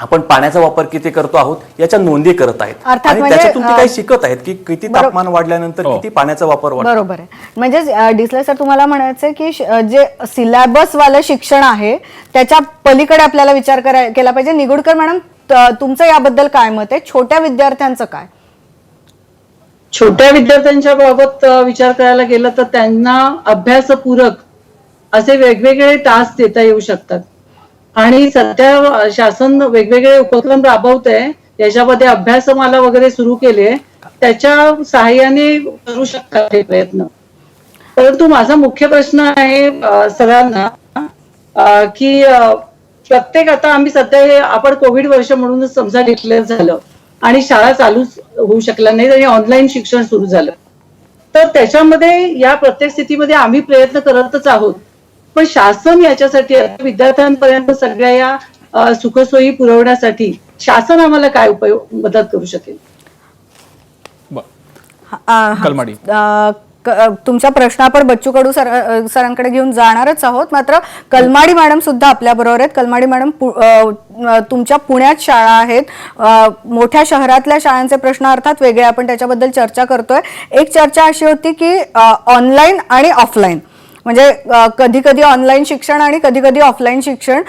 G: आपण पाण्याचा वापर किती करतो आहोत याच्या नोंदी करत आहेत आणि त्याच्यातून ते काही शिकत आहेत की किती तापमान वाढल्यानंतर किती पाण्याचा वापर वाढतो.
C: बरोबर आहे. म्हणजे डिसले सर, तुम्हाला म्हणायचं की जे सिलेबस वालं शिक्षण आहे त्याच्या पलीकडे आपल्याला विचार केला पाहिजे. निगुडकर मॅडम, तुमचं याबद्दल काय मत आहे? छोट्या विद्यार्थ्यांचं काय?
D: छोट्या विद्यार्थ्यांच्या बाबत विचार करायला गेलं तर त्यांना अभ्यासपूरक असे वेगवेगळे टास्क देता येऊ शकतात. आणि सध्या शासन वेगवेगळे उपक्रम राबवतंय, याच्यामध्ये अभ्यासमाला वगैरे सुरू केले, त्याच्या सहाय्याने करू शकतात हे प्रयत्न. परंतु माझा मुख्य प्रश्न आहे सगळ्यांना की प्रत्येक आता आम्ही सध्या हे आपण कोविड वर्ष म्हणूनच समजा डिक्लेअर झालं आणि शाळा चालूच होऊ शकल्या नाही आणि ऑनलाईन शिक्षण सुरू झालं, तर त्याच्यामध्ये या प्रत्येक स्थितीमध्ये आम्ही प्रयत्न करतच आहोत. पण शासन याच्यासाठी विद्यार्थ्यांपर्यंत सगळ्या या सुखसोयी पुरवण्यासाठी शासन आम्हाला काय मदत करू शकेल?
A: कलमाडी,
C: तुमचा प्रश्न आपण बच्चू कडू सरांकडे घेऊन जाणारच आहोत, मात्र कलमाडी मॅडम सुद्धा आपल्या बरोबर आहेत. कलमाडी मॅडम, तुमच्या पुण्यात शाळा आहेत, मोठ्या शहरातल्या शाळांचे प्रश्न अर्थात वेगळे, आपण त्याच्याबद्दल चर्चा करतोय. एक चर्चा अशी होती की ऑनलाईन आणि ऑफलाईन, म्हणजे कधी कधी ऑनलाईन शिक्षण आणि कधी कधी ऑफलाईन शिक्षण,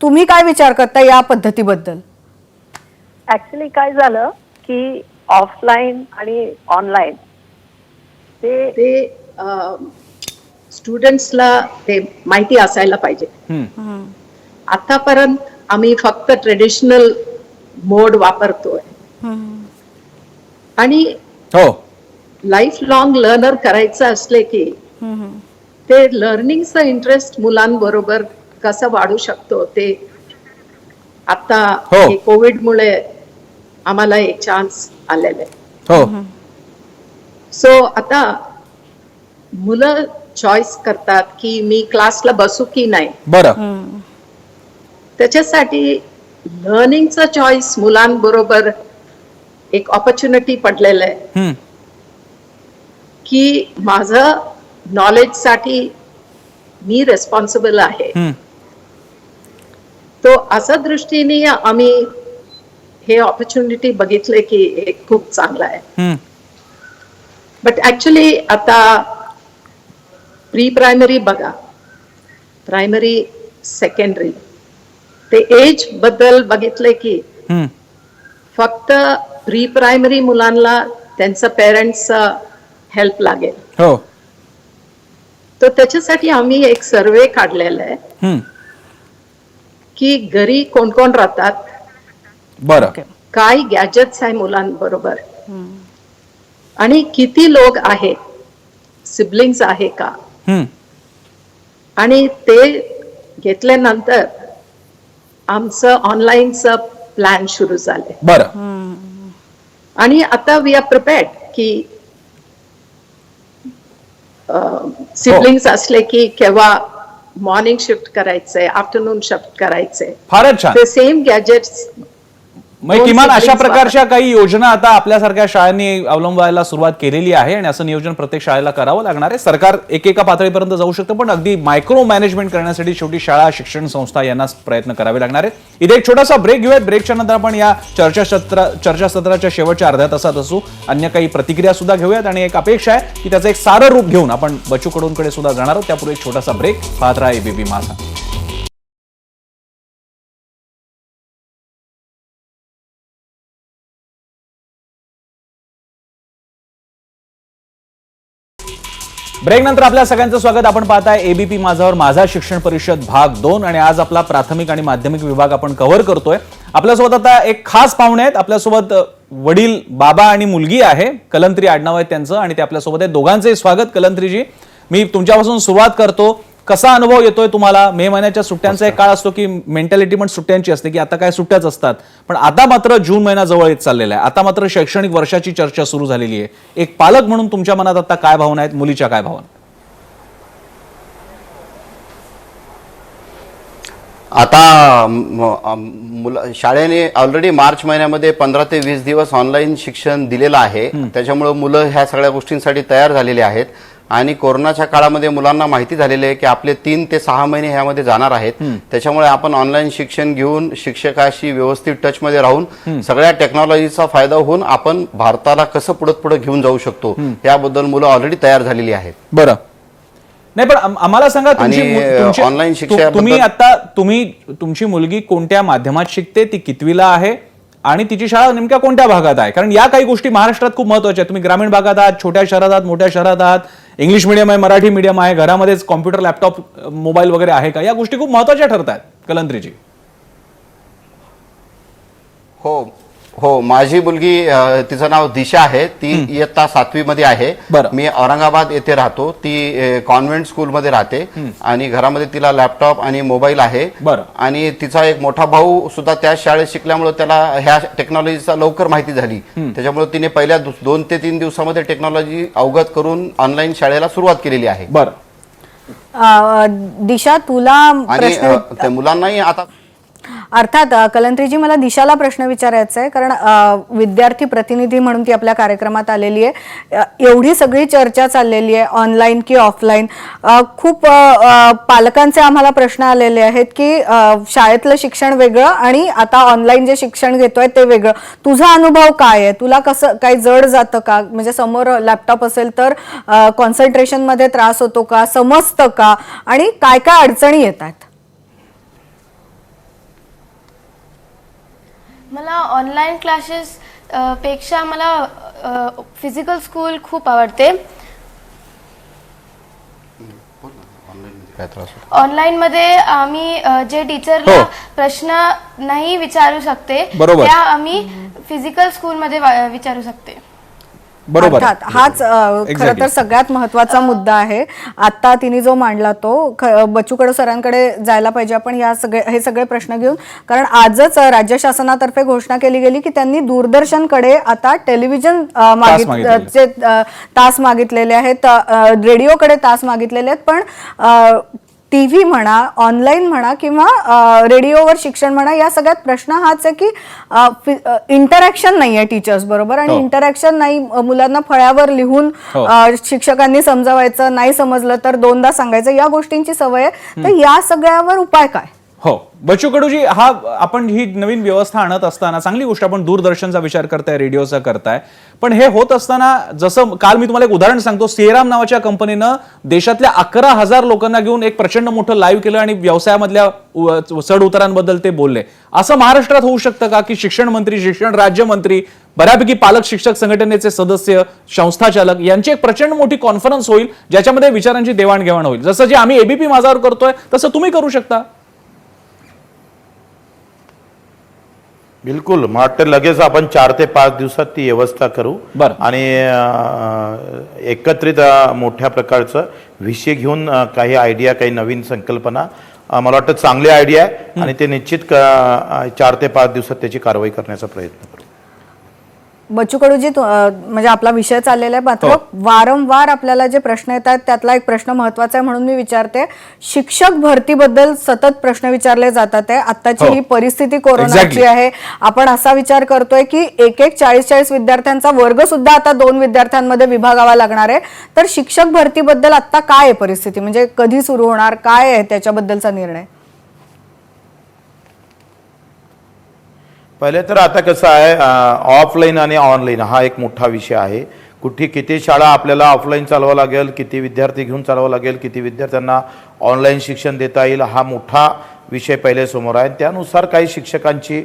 C: तुम्ही काय विचार करता या पद्धतीबद्दल?
H: ऍक्च्युली काय झालं की ऑफलाईन आणि ऑनलाईन ते स्टुडंट्सला ते माहिती असायला पाहिजे. आतापर्यंत आम्ही फक्त ट्रेडिशनल मोड वापरतोय आणि लाईफ लॉंग लर्नर करायचं असले की ते लर्निंगचा इंटरेस्ट मुलांबरोबर कसं वाढू शकतो ते आता कोविडमुळे आम्हाला एक चान्स आलेला आहे. सो आता मुलं चॉईस करतात की मी क्लासला बसू की नाही.
A: बरं,
H: त्याच्यासाठी लर्निंगचा चॉईस मुलांबरोबर एक ऑपॉर्च्युनिटी पडलेलं आहे
A: हम्म,
H: की माझं नॉलेजसाठी मी रेस्पॉन्सिबल आहे.
A: हम्म.
H: तो असा दृष्टीने आम्ही हे ऑपॉर्च्युनिटी बघितले की हे खूप चांगलं आहे.
A: हम्म.
H: बट ऍक्च्युली आता प्री प्रायमरी बघा, प्रायमरी सेकंडरी ते एज बद्दल बघितले की
A: हम्म.
H: फक्त प्री प्रायमरी मुलांना त्यांचं पेरेंट्स हेल्प लागेल.
A: हो.
H: तर त्याच्यासाठी आम्ही एक सर्वे काढलेला आहे
A: हम्म.
H: की घरी कोण कोण राहतात,
A: बरं.
H: काय गॅजेट्स आहे मुलांबरोबर, आणि किती लोक आहे, सिबलिंग्स आहे का,
A: हम्म.
H: आणि ते घेतल्यानंतर आमचं ऑनलाईनचं प्लॅन सुरू झाले.
A: बरं.
H: आणि आता वी आर प्रिपेअर्ड की सिबलिंग्स असले की केव्हा मॉर्निंग शिफ्ट करायचंय, आफ्टरनून शिफ्ट करायचंय,
A: फारच छान.
H: ते सेम गॅजेट्स.
A: म्हणजे किमान अशा
H: siblings
A: प्रकारच्या काही योजना आता आपल्यासारख्या शाळांनी अवलंबायला सुरुवात केलेली आहे आणि असं नियोजन प्रत्येक शाळेला करावं लागणार आहे. सरकार एकेका पातळीपर्यंत जाऊ शकतं, पण अगदी मायक्रो मॅनेजमेंट करण्यासाठी शेवटी शाळा, शिक्षण संस्था यांनाच प्रयत्न करावे लागणार आहेत. इथे एक छोटासा ब्रेक घेऊयात. ब्रेकच्या नंतर आपण या चर्चासत्राच्या शेवटच्या अर्ध्या तासात असू. अन्य काही प्रतिक्रिया सुद्धा घेऊयात आणि एक अपेक्षा आहे की त्याचं एक सारं रूप घेऊन आपण बच्चू कडूंकडे सुद्धा जाणार आहोत. त्यापूर्वी एक छोटासा ब्रेक. पाहत राहा एबीपी माझा. ब्रेक नंतर आपल्या सगळ्यांचं स्वागत. आपण पाहताय एबीपी माझावर माझा शिक्षण परिषद भाग 2 आणि आज आपला प्राथमिक आणि माध्यमिक विभाग आपण कव्हर करतोय. आपल्यासोबत आता एक खास पाहुणे आहेत. आपल्यासोबत वडील, बाबा आणि मुलगी आहे. कलंत्री आडनाव आहे त्यांचं आणि ते आपल्यासोबत आहे. दोघांचंही स्वागत. कलंत्रीजी, मी तुमच्यापासून सुरुवात करतो. कसा अनुभव येतोय तुम्हाला? मे महिन्याच्या सुट्ट्यांचा एक काळ असतो की मेंटॅलिटी पण सुट्ट्यांची असते की आता काय सुट्ट्याच असतात, पण आता मात्र जून महिना जवळ येत चाललेला आहे. आता मात्र शैक्षणिक वर्षाची चर्चा सुरू झालेली आहे. एक पालक म्हणून तुमच्या मनात आता काय भावना आहेत? मुलीच्या काय भावना?
I: आता शाळेने ऑलरेडी मार्च महिन्यामध्ये 15 ते 20 दिवस ऑनलाईन शिक्षण दिलेलं आहे. त्याच्यामुळे मुलं ह्या सगळ्या गोष्टींसाठी तयार झालेली आहेत आणि कोरोनाच्या काळामध्ये मुलांना माहिती झालेली आहे की आपले 3 ते 6 महिने ह्यामध्ये जाणार आहेत. त्याच्यामुळे आपण ऑनलाईन शिक्षण घेऊन शिक्षकाशी व्यवस्थित टचमध्ये राहून सगळ्या टेक्नॉलॉजीचा फायदा होऊन आपण भारताला कसं पुढे घेऊन जाऊ शकतो याबद्दल मुलं ऑलरेडी तयार झालेली आहेत.
A: बरं. नाही पण आम्हाला सांगा,
I: ऑनलाईन
A: तुमची मुलगी कोणत्या माध्यमात शिकते? ती कितवीला आहे आणि तिची शाळा नेमक्या कोणत्या भागात आहे? कारण या काही गोष्टी महाराष्ट्रात खूप महत्वाच्या आहेत. तुम्ही ग्रामीण भागात आहात, छोट्या शहरात आहात, मोठ्या शहरात आहात, इंग्लिश मिडियम आहे, मराठी मिडियम आहे, घरामध्येच कॉम्प्युटर, लॅपटॉप, मोबाईल वगैरे आहे का? या गोष्टी खूप महत्वाच्या ठरतात. कलंत्रीजी.
I: हो हो, माझी मुलगी तिचं नाव दिशा आहे. ती इयत्ता 7वी मध्ये आहे. मी औरंगाबाद येथे राहतो. ती कॉन्व्हेंट स्कूलमध्ये राहते आणि घरामध्ये तिला लॅपटॉप आणि मोबाईल आहे. आणि तिचा एक मोठा भाऊ सुद्धा त्या शाळेत शिकल्यामुळे त्याला ह्या टेक्नॉलॉजीचा लवकर माहिती झाली. त्याच्यामुळे तिने पहिल्या 2 ते 3 दिवसामध्ये टेक्नॉलॉजी अवगत करून ऑनलाईन शाळेला सुरुवात केलेली आहे.
C: दिशा, तुला
I: आणि त्या मुलांनाही आता
C: अर्थात कलंत्रीजी, मला दिशाला प्रश्न विचारायचा आहे, कारण विद्यार्थी प्रतिनिधी म्हणून ती आपल्या कार्यक्रमात आलेली आहे. एवढी सगळी चर्चा चाललेली आहे, ऑनलाईन की ऑफलाईन. खूप पालकांचे आम्हाला प्रश्न आलेले आहेत की शाळेतलं शिक्षण वेगळं आणि आता ऑनलाईन जे शिक्षण घेतोय ते वेगळं. तुझा अनुभव काय आहे? तुला कसं काही जड जातं का? म्हणजे समोर लॅपटॉप असेल तर कॉन्सन्ट्रेशन मध्ये त्रास होतो का? समजतं का? आणि काय काय अडचणी येतात?
J: मला ऑनलाईन क्लासेस पेक्षा मला फिजिकल स्कूल खूप आवडते. ऑनलाईन मध्ये आम्ही जे टीचरला प्रश्न नाही विचारू शकते त्या आम्ही फिजिकल स्कूल मध्ये विचारू शकते.
C: अर्थात हाच खरं तर सगळ्यात महत्वाचा मुद्दा आहे. आता तिने जो मांडला तो बच्चू सरांकडे जायला पाहिजे आपण हे सगळे प्रश्न घेऊन, कारण आजच राज्य शासनातर्फे घोषणा केली गेली की त्यांनी दूरदर्शनकडे आता टेलिव्हिजन तास मागितलेले आहेत, रेडिओकडे तास मागितलेले आहेत, पण टीव्ही म्हणा, ऑनलाईन म्हणा किंवा रेडिओवर शिक्षण म्हणा, या सगळ्यात प्रश्न हाच आहे की इंटरॅक्शन नाही आहे टीचर्स बरोबर, आणि इंटरॅक्शन नाही, मुलांना फळ्यावर लिहून शिक्षकांनी समजावायचं, नाही समजलं तर दोनदा सांगायचं, या गोष्टींची सवय आहे. तर या सगळ्यावर उपाय काय?
A: हो, बच्चू कडूजी, हा आपण ही नवीन व्यवस्था आणत असताना चांगली गोष्ट, आपण दूरदर्शनचा विचार करताय, रेडिओचा करताय, पण हे होत असताना जसं काल मी तुम्हाला एक उदाहरण सांगतो, सीएराम नावाच्या कंपनीनं देशातल्या 11,000 लोकांना घेऊन एक प्रचंड मोठं लाईव्ह केलं आणि व्यवसायामधल्या चढ उतारांबद्दल ते बोलले. असं महाराष्ट्रात होऊ शकतं का की शिक्षण मंत्री, शिक्षण राज्यमंत्री, बऱ्यापैकी पालक शिक्षक संघटनेचे सदस्य, संस्थाचालक यांची एक प्रचंड मोठी कॉन्फरन्स होईल ज्याच्यामध्ये विचारांची देवाणघेवाण होईल, जसं जे आम्ही एबीपी माझावर करतोय तसं तुम्ही करू शकता?
B: बिलकुल, मला वाटतं लगेच आपण 4 ते 5 दिवसात ती व्यवस्था करू. आणि एकत्रित मोठ्या प्रकारचं विषय घेऊन काही आयडिया, काही नवीन संकल्पना, मला वाटतं चांगली आयडिया आहे आणि ते निश्चित 4 ते 5 दिवसात त्याची कारवाई करण्याचा प्रयत्न करू.
C: बच्चू कडूजी, म्हणजे आपला विषय चाललेला आहे, मात्र वारंवार आपल्याला जे प्रश्न येतात त्यातला एक प्रश्न महत्वाचा आहे म्हणून मी विचारते. शिक्षक भरतीबद्दल सतत प्रश्न विचारले जातात आहे. आताची ही परिस्थिती कोरोनाची आहे, आपण असा विचार करतोय की एक 40-40 विद्यार्थ्यांचा वर्ग सुद्धा आता 2 विद्यार्थ्यांमध्ये विभागावा लागणार आहे. तर शिक्षक भरतीबद्दल आता काय आहे परिस्थिती, म्हणजे कधी सुरू होणार, काय आहे त्याच्याबद्दलचा निर्णय?
B: पहिले तर आता कसं आहे, ऑफलाईन आणि ऑनलाईन हा एक मोठा विषय आहे. किती शाळा आपल्याला ऑफलाईन चालवावं लागेल, किती विद्यार्थी घेऊन चालवावं लागेल, किती विद्यार्थ्यांना ऑनलाईन शिक्षण देता येईल, हा मोठा विषय पहिले समोर आहे. त्यानुसार काही शिक्षकांची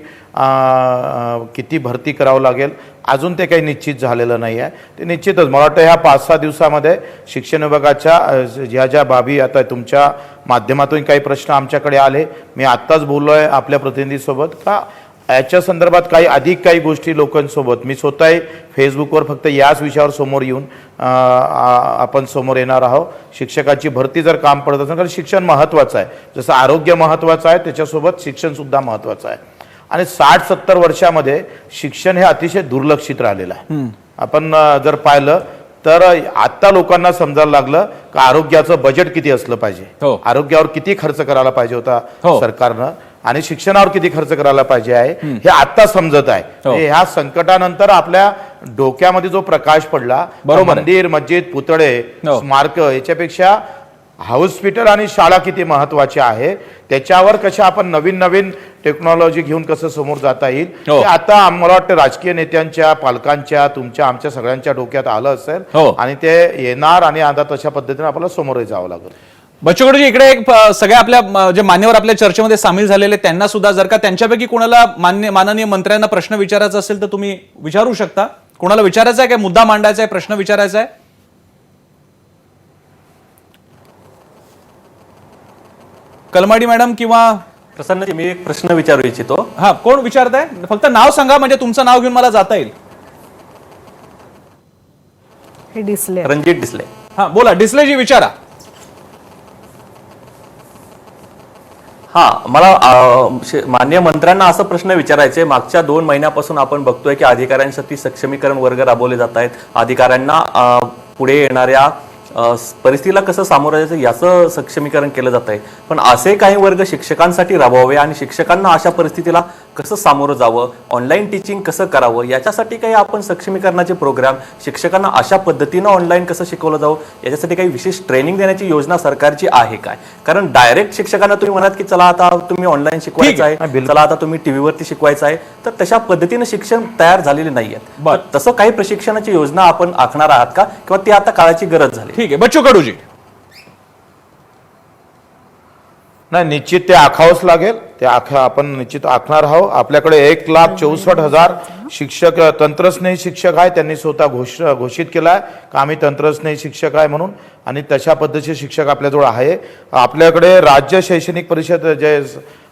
B: किती भरती करावं लागेल अजून ते काही निश्चित झालेलं नाही आहे. ते निश्चितच मला वाटतं ह्या 5-6 दिवसामध्ये शिक्षण विभागाच्या ज्या बाबी, आता तुमच्या माध्यमातून काही प्रश्न आमच्याकडे आले, मी आत्ताच बोललो आहे आपल्या प्रतिनिधीसोबत का याच्या संदर्भात काही गोष्टी लोकांसोबत मी स्वतः फेसबुकवर फक्त याच विषयावर समोर येऊन आपण समोर येणार आहोत. शिक्षकाची भरती जर काम पडत असेल, कारण शिक्षण महत्त्वाचं आहे, जसं आरोग्य महत्त्वाचं आहे त्याच्यासोबत शिक्षणसुद्धा महत्त्वाचं आहे. आणि 60-70 वर्षामध्ये शिक्षण हे अतिशय दुर्लक्षित राहिलेलं आहे. आपण जर पाहिलं तर आता लोकांना समजायला लागलं की आरोग्याचं बजेट किती असलं पाहिजे, आरोग्यावर किती खर्च करायला पाहिजे होता सरकारनं, आणि शिक्षणावर किती खर्च करायला पाहिजे आहे हे आता समजत आहे. ह्या संकटानंतर आपल्या डोक्यामध्ये जो प्रकाश पडला, मंदिर, मस्जिद, पुतळे, स्मारक याच्यापेक्षा हॉस्पिटल आणि शाळा किती महत्वाची आहे, त्याच्यावर कशा आपण नवीन टेक्नॉलॉजी घेऊन कसं समोर जाता येईल ते आता मला वाटतं राजकीय नेत्यांच्या, पालकांच्या, तुमच्या, आमच्या सगळ्यांच्या डोक्यात आलं असेल आणि ते येणार आणि आता तशा पद्धतीने आपल्याला समोर जावं लागेल.
A: बच्चू कडूजी, इकडे एक सगळ्या आपल्या जे मान्यवर आपल्या चर्चेमध्ये सामील झालेले त्यांना सुद्धा जर का त्यांच्यापैकी कोणाला माननीय मंत्र्यांना प्रश्न विचारायचा असेल तर तुम्ही विचारू शकता. कोणाला विचारायचा आहे, काय मुद्दा मांडायचा आहे, प्रश्न विचारायचा आहे? कलमाडी मॅडम किंवा
G: प्रसन्नजी, मी एक प्रश्न विचारू इच्छितो.
A: हा, कोण विचारताय? फक्त नाव सांगा, म्हणजे तुमचं नाव घेऊन मला जाता येईल.
C: हे डिस्ले,
G: रणजित डिसले.
A: हा, बोला डिस्लेजी, विचारा.
G: हा, मला माननीय मंत्र्यांना असा प्रश्न विचारायचा आहे. मागच्या 2 महिन्यापासून आपण बघतोय की अधिकाऱ्यांसाठी सक्षमीकरण वर्ग राबवले जात आहेत. अधिकाऱ्यांना पुढे येणाऱ्या परिस्थितीला कसं सामोरं जायचं याचं सक्षमीकरण केलं जात आहे. पण असे काही वर्ग शिक्षकांसाठी राबवावे आणि शिक्षकांना अशा परिस्थितीला कसं सामोरं जावं, ऑनलाईन टीचिंग कसं करावं, याच्यासाठी काही आपण सक्षमीकरणाचे प्रोग्राम, शिक्षकांना अशा पद्धतीनं ऑनलाईन कसं शिकवलं जावं याच्यासाठी काही विशेष ट्रेनिंग देण्याची योजना सरकारची आहे काय? कारण डायरेक्ट शिक्षकांना तुम्ही म्हणाल की चला आता तुम्ही ऑनलाईन शिकवायचं आहे, चला आता तुम्ही टीव्हीवरती शिकवायचं आहे, तर तशा पद्धतीनं शिक्षण तयार झालेले नाहीयेत. तसं काही प्रशिक्षणाची योजना आपण आखणार आहात का, किंवा ती आता काळाची गरज झाली?
A: ठीक आहे बच्चू कडूजी.
B: नाही, निश्चित ते आखावंच लागेल. ते आपण निश्चित आखणार आहोत. आपल्याकडे 1,64,000 शिक्षक, तंत्रस्नेही शिक्षक आहे. त्यांनी स्वतः घोषित केला आहे की आम्ही तंत्रस्नेही शिक्षक आहे म्हणून, आणि तशा पद्धतीचे शिक्षक आपल्याजवळ आहे. आपल्याकडे राज्य शैक्षणिक परिषद जे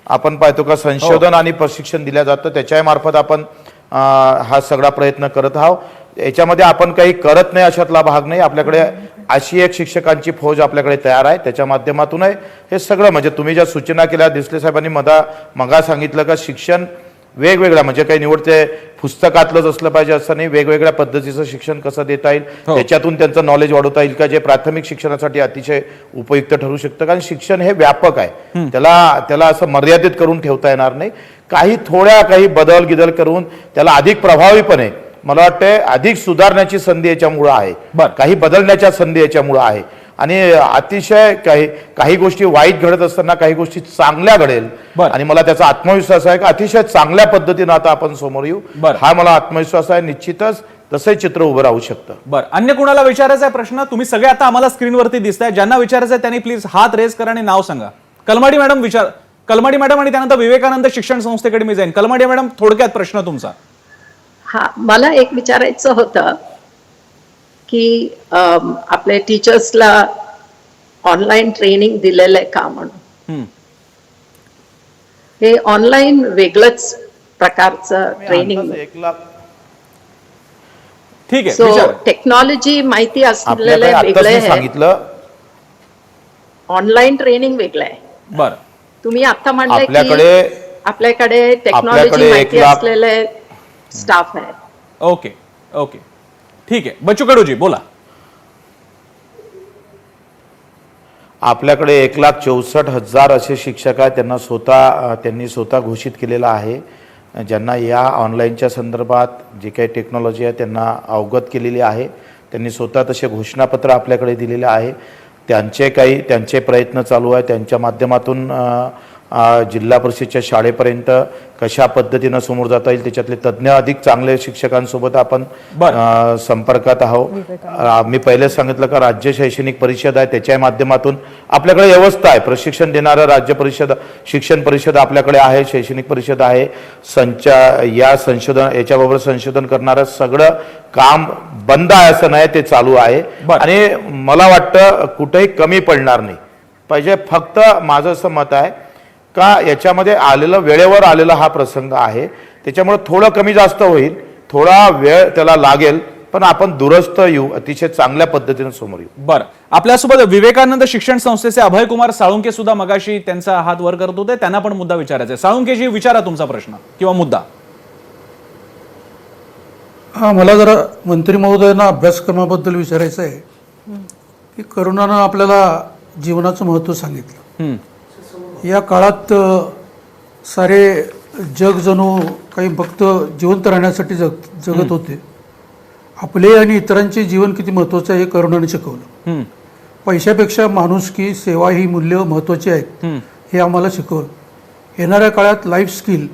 B: आपण पाहतो का संशोधन आणि प्रशिक्षण दिलं जातं, त्याच्या मार्फत आपण हा सगळा प्रयत्न करत आहोत. याच्यामध्ये आपण काही करत नाही अशातला भाग नाही. आपल्याकडे अशी एक शिक्षकांची फौज आपल्याकडे तयार आहे. त्याच्या माध्यमातून हे सगळं, म्हणजे तुम्ही ज्या सूचना केल्या डिसले साहेबांनी मगा सांगितलं का शिक्षण वेगवेगळ्या म्हणजे काही निवडते पुस्तकातलंच असलं पाहिजे असं नाही, वेगवेगळ्या पद्धतीचं शिक्षण कसं देता येईल त्याच्यातून त्यांचं नॉलेज वाढवता येईल का, जे प्राथमिक शिक्षणासाठी अतिशय उपयुक्त ठरू शकतं. कारण शिक्षण हे व्यापक आहे, त्याला असं मर्यादित करून ठेवता येणार नाही. काही बदल गिदल करून त्याला अधिक प्रभावीपणे मला वाटतं अधिक सुधारण्याची संधी याच्यामुळे आहे, काही बदलण्याच्या संधी याच्यामुळे आहे. आणि अतिशय काही गोष्टी वाईट घडत असताना काही गोष्टी चांगल्या घडेल आणि मला त्याचा आत्मविश्वास आहे की अतिशय चांगल्या पद्धतीनं आता आपण समोर येऊ, हा मला आत्मविश्वास आहे. निश्चितच तसंही चित्र उभं राहू शकतं.
A: बरं, अन्य कोणाला विचारायचा आहे प्रश्न? तुम्ही सगळे आता आम्हाला स्क्रीनवरती दिसताय, ज्यांना विचारायचं आहे त्यांनी प्लीज हात रेज करा आणि नाव सांगा. कलमाडी मॅडम आणि त्यानंतर विवेकानंद शिक्षण संस्थेकडे मी जाईन. कलमाडी मॅडम, थोडक्यात प्रश्न तुमचा.
H: हा, मला एक विचारायचं होतं की आपल्या टीचर्सला ऑनलाईन ट्रेनिंग दिलेलं आहे का म्हणून. हे ऑनलाईन वेगळंच प्रकारचं ट्रेनिंग,
A: ठीक आहे.
H: सो टेक्नॉलॉजी माहिती असलेलं वेगळं आहे,
B: सांगितलं
H: ऑनलाईन ट्रेनिंग वेगळं आहे.
A: बरं,
H: तुम्ही आता म्हणलं
B: आपल्याकडे-
H: की आपल्याकडे टेक्नॉलॉजी माहिती असलेले स्टाफ आहे.
A: ओके ओके, ठीक आहे. बच्चू कडूजी बोला.
B: आपल्याकडे 1,64,000 असे शिक्षक आहेत, त्यांनी स्वतः घोषित केलेलं आहे, ज्यांना या ऑनलाईनच्या संदर्भात जे काही टेक्नॉलॉजी आहे त्यांना अवगत केलेली आहे. त्यांनी स्वतः तसे घोषणापत्र आपल्याकडे दिलेले आहे. त्यांचे प्रयत्न चालू आहे. त्यांच्या माध्यमातून जिल्हा परिषदच्या शाळेपर्यंत कशा पद्धतीनं समोर जाता येईल त्याच्यातले तज्ज्ञ अधिक चांगले शिक्षकांसोबत आपण संपर्कात आहोत. मी पहिले सांगितलं का राज्य शैक्षणिक परिषद आहे, त्याच्या माध्यमातून आपल्याकडे व्यवस्था आहे. प्रशिक्षण देणारं राज्य परिषद, शिक्षण परिषद आपल्याकडे आहे, शैक्षणिक परिषद आहे. याच्याबरोबर संशोधन करणारं सगळं काम बंद आहे असं नाही, ते चालू आहे. आणि मला वाटतं कुठेही कमी पडणार नाही पाहिजे. फक्त माझं असं मत आहे का याच्यामध्ये वेळेवर आलेला हा प्रसंग आहे, त्याच्यामुळे थोडं कमी जास्त होईल, थोडा वेळ त्याला लागेल, पण आपण दुरुस्त येऊ, अतिशय चांगल्या पद्धतीने समोर येऊ.
A: बरं, आपल्यासोबत विवेकानंद शिक्षण संस्थेचे अभयकुमार साळुंके सुद्धा मगाशी त्यांचा हात वर करत होते, त्यांना पण मुद्दा विचारायचा आहे. साळुंकेजी, विचारा तुमचा प्रश्न किंवा मुद्दा.
E: मला जरा मंत्री महोदयांना अभ्यासक्रमाबद्दल विचारायचं आहे की करोनानं आपल्याला जीवनाचं महत्त्व सांगितलं. या काळात सारे जग जणू काही फक्त जिवंत राहण्यासाठी जगत होते. आपले आणि इतरांचे जीवन किती महत्त्वाचं आहे हे करोनाने शिकवलं. पैशापेक्षा माणुसकी, सेवा ही मूल्य महत्त्वाची आहेत हे आम्हाला शिकवलं. येणाऱ्या काळात लाईफ स्किल,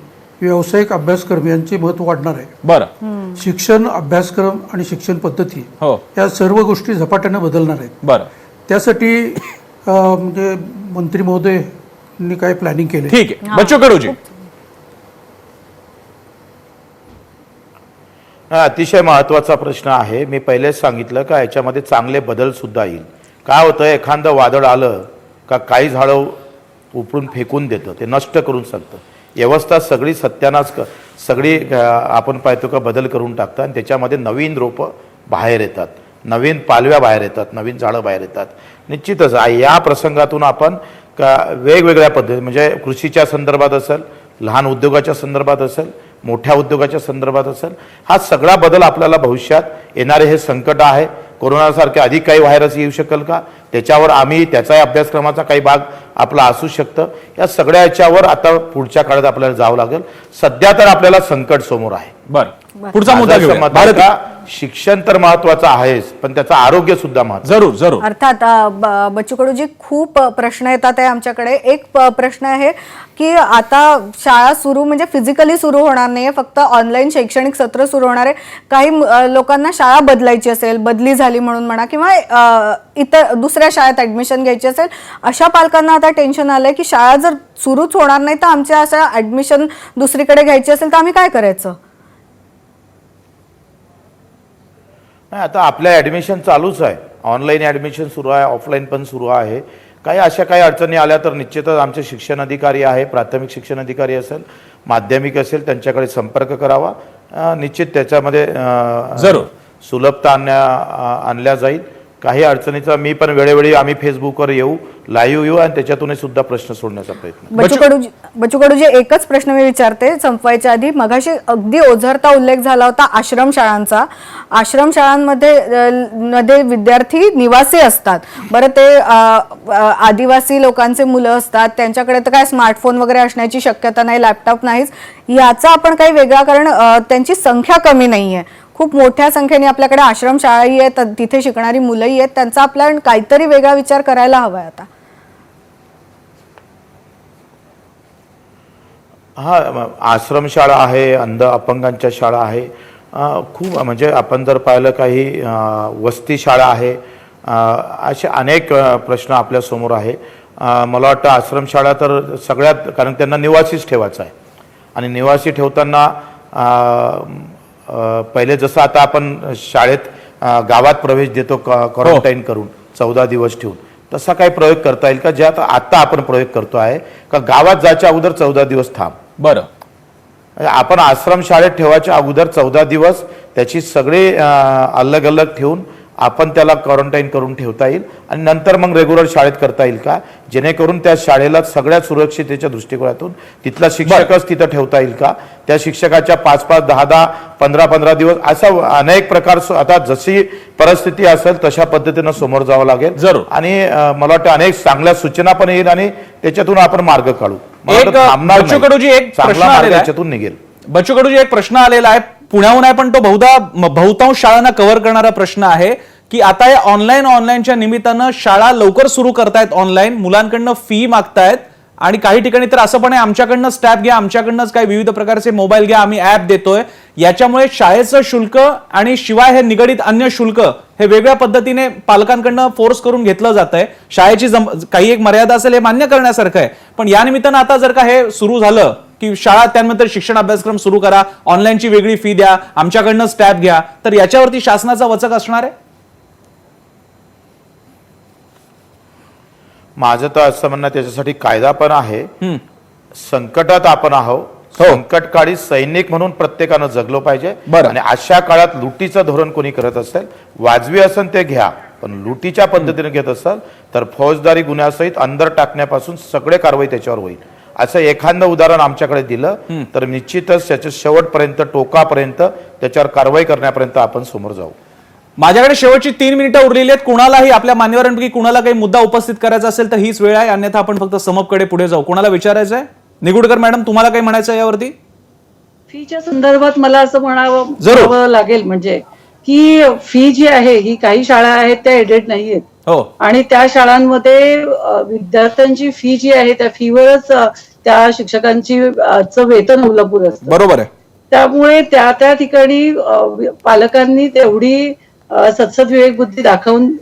E: व्यावसायिक अभ्यासक्रम यांचे महत्त्व वाढणार आहे.
A: बरं,
E: शिक्षण, अभ्यासक्रम आणि शिक्षण पद्धती
A: हो,
E: या सर्व गोष्टी झपाट्याने बदलणार आहेत.
A: बरं,
E: त्यासाठी म्हणजे मंत्री महोदय काय प्लॅनिंग केले?
A: ठीक आहे. बच्चू कडूजी.
B: अतिशय महत्त्वाचा प्रश्न आहे. मी पहिलेच सांगितलं का याच्यामध्ये चांगले बदल सुद्धा येईल. काय होतं, एखादं वादळ आलं का काही झाडं उपडून फेकून देतं, ते नष्ट करून सांगतं. व्यवस्था सगळी सत्यानाश सगळी आपण पाहतो का बदल करून टाकतात आणि त्याच्यामध्ये नवीन रोपं बाहेर येतात, नवीन पालव्या बाहेर येतात, नवीन झाडं बाहेर येतात. निश्चितच या प्रसंगातून आपण वेगवेगळ्या पद्धती म्हणजे कृषीच्या संदर्भात असेल, लहान उद्योगाच्या संदर्भात असेल, मोठ्या उद्योगाच्या संदर्भात असेल, हा सगळा बदल आपल्याला भविष्यात येणारे हे संकट आहे. कोरोनासारखे अधिक काही व्हायरस येऊ शकेल का, त्याच्यावर त्याचाही अभ्यासक्रमाचा काही भाग आपला असू शकतं. या सगळ्या याच्यावर आता पुढच्या काळात आपल्याला जावं लागेल. सध्या तर आपल्याला संकट समोर आहे.
A: बरं, पुढचा मुद्दा घेऊया. भारत,
B: शिक्षण तर महत्वाचं आहेच, पण त्याचं आरोग्य सुद्धा महत्वाचं.
A: जरूर जरूर.
C: अर्थात बच्चू कडूजी, खूप प्रश्न येतात आहे आमच्याकडे. एक प्रश्न आहे की आता शाळा सुरू म्हणजे फिजिकली सुरू होणार नाहीये, फक्त ऑनलाईन शैक्षणिक सत्र सुरू होणार आहे. काही लोकांना शाळा बदलायची असेल, बदली झाली म्हणून म्हणा, किंवा इतर दुसऱ्या शाळेत ऍडमिशन घ्यायची असेल, अशा पालकांना आता टेन्शन आलंय की शाळा जर सुरूच होणार नाही तर आमच्या अशा ऍडमिशन दुसरीकडे घ्यायची असेल तर आम्ही काय करायचं?
B: नाही, आता आपल्या ॲडमिशन चालूच आहे. ऑनलाईन ॲडमिशन सुरू आहे, ऑफलाईन पण सुरू आहे. अशा काही अडचणी आल्या तर निश्चितच आमचे शिक्षण अधिकारी आहे, प्राथमिक शिक्षण अधिकारी असेल, माध्यमिक असेल, त्यांच्याकडे संपर्क करावा. निश्चित त्याच्यामध्ये
A: जरूर
B: सुलभता आणल्या जाईल काही अडचणीचा मी पण वेळोवेळी आम्ही फेसबुकवर येऊ, लाईव्ह येऊ आणि त्याच्यातूनही सुद्धा प्रश्न सोडण्याचा प्रयत्न.
C: बच्चू कडूजी, एकच प्रश्न मी विचारते संपवायच्या आधी. मगाशी अगदी ओझरता उल्लेख झाला होता आश्रमशाळांचा. आश्रमशाळांमध्ये विद्यार्थी निवासी असतात. बरं, ते आदिवासी लोकांचे मुलं असतात, त्यांच्याकडे तर काय स्मार्टफोन वगैरे असण्याची शक्यता नाही, लॅपटॉप नाहीच. याचा आपण काही वेगळा, कारण त्यांची संख्या कमी नाहीये, खूप मोठ्या संख्येने आपल्याकडे आश्रमशाळाही आहेत, तिथे शिकणारी मुलंही आहेत. त्यांचा आपला काहीतरी वेगळा विचार करायला हवाय आता.
B: हा, आश्रमशाळा आहे, अंध अपंगांच्या शाळा आहे, खूप म्हणजे आपण जर पाहिलं काही वस्ती शाळा आहे, असे अनेक प्रश्न आपल्या समोर आहे. मला वाटतं आश्रमशाळा तर सगळ्यात, कारण त्यांना निवासीच ठेवायचं आहे आणि निवासी ठेवताना पहिले जसं आता आपण शाळेत गावात प्रवेश देतो क्वारंटाईन करून 14 दिवस ठेवून, तसा काही प्रयोग करता येईल का, ज्यात आता आपण प्रयोग करतो आहे का गावात जायच्या अगोदर 14 दिवस थांब. बरं, आपण आश्रम शाळेत ठेवायच्या अगोदर 14 दिवस त्याची सगळे अलग अलग ठेवून आपण त्याला क्वारंटाईन करून ठेवता येईल आणि नंतर मग रेग्युलर शाळेत करता येईल का, जेणेकरून त्या शाळेला सगळ्या सुरक्षिततेच्या दृष्टिकोनातून तिथला शिक्षकच तिथं ठेवता येईल का, त्या शिक्षकाच्या 5-5, 10-10, 15-15 दिवस, असा अनेक प्रकार. आता जशी परिस्थिती असेल तशा पद्धतीनं समोर जावं लागेल. जरूर. आणि मला वाटतं अनेक चांगल्या सूचना पण येईल आणि त्याच्यातून आपण मार्ग काढू.
A: बच्चू कडूजी, एक प्रश्न आलेला
B: त्याच्यातून निघेल.
A: बच्चू कडूजी, एक प्रश्न आलेला आहे पुण्याहून आहे, पण तो बहुतांश शाळांना कव्हर करणारा प्रश्न आहे की आता या ऑनलाईनच्या निमित्तानं शाळा लवकर सुरू करतायत, ऑनलाईन मुलांकडनं फी मागतायत आणि काही ठिकाणी तर असं पण आहे आमच्याकडनं स्टॅप घ्या, आमच्याकडनंच काही विविध प्रकारचे मोबाईल घ्या, आम्ही ऍप देतोय. याच्यामुळे शाळेचं शुल्क आणि शिवाय हे निगडित अन्य शुल्क हे वेगळ्या पद्धतीने पालकांकडनं फोर्स करून घेतलं जात आहे. शाळेची काही एक मर्यादा असेल हे मान्य करण्यासारखं आहे, पण या निमित्तानं आता जर का हे सुरू झालं की शाळा त्यानंतर शिक्षण अभ्यासक्रम सुरू करा, ऑनलाईनची वेगळी फी द्या, आमच्याकडनं स्टॅप घ्या, तर याच्यावरती शासनाचा वचक असणार आहे?
B: माझं तर असं म्हणणं, त्याच्यासाठी कायदा पण आहे. संकटात आपण आहोत, संकटकाळी सैनिक म्हणून प्रत्येकानं जगलो पाहिजे. आणि अशा काळात लुटीचं धोरण कोणी करत असेल, वाजवी असेल ते घ्या, पण लुटीच्या पद्धतीने घेत असेल तर फौजदारी गुन्ह्यासहित अंदर टाकण्यापासून सगळे कारवाई त्याच्यावर होईल. असं एखादं उदाहरण आमच्याकडे दिलं तर निश्चितच त्याच्या शेवटपर्यंत, टोकापर्यंत त्याच्यावर कारवाई करण्यापर्यंत आपण समोर जाऊ.
A: माझ्याकडे शेवटची 3 मिनिटं उरलेली आहेत. कुणालाही आपल्या मान्यवरांपैकी कुणाला काही मुद्दा उपस्थित करायचा असेल तर हीच वेळ आहे, अन्यथा आपण फक्त समपकडे पुढे जाऊ. कोणाला विचारायचं आहे? निगुडकर मॅडम, तुम्हाला काही म्हणायचं आहे यावरती?
D: फीच्या संदर्भात मला असं म्हणावं लागेल, म्हणजे की फी जी आहे ही काही शाळा आहेत त्या एडेड नाहीयेत, आणि त्या शाळांमध्ये विद्यार्थ्यांची फी जी आहे त्या फीवरच त्या शिक्षकांची वेतन अवलंबून असतं.
A: बरोबर आहे.
D: त्यामुळे त्या ठिकाणी पालकांनी तेवढी सत्सद विवेक बुद्धी दाखवून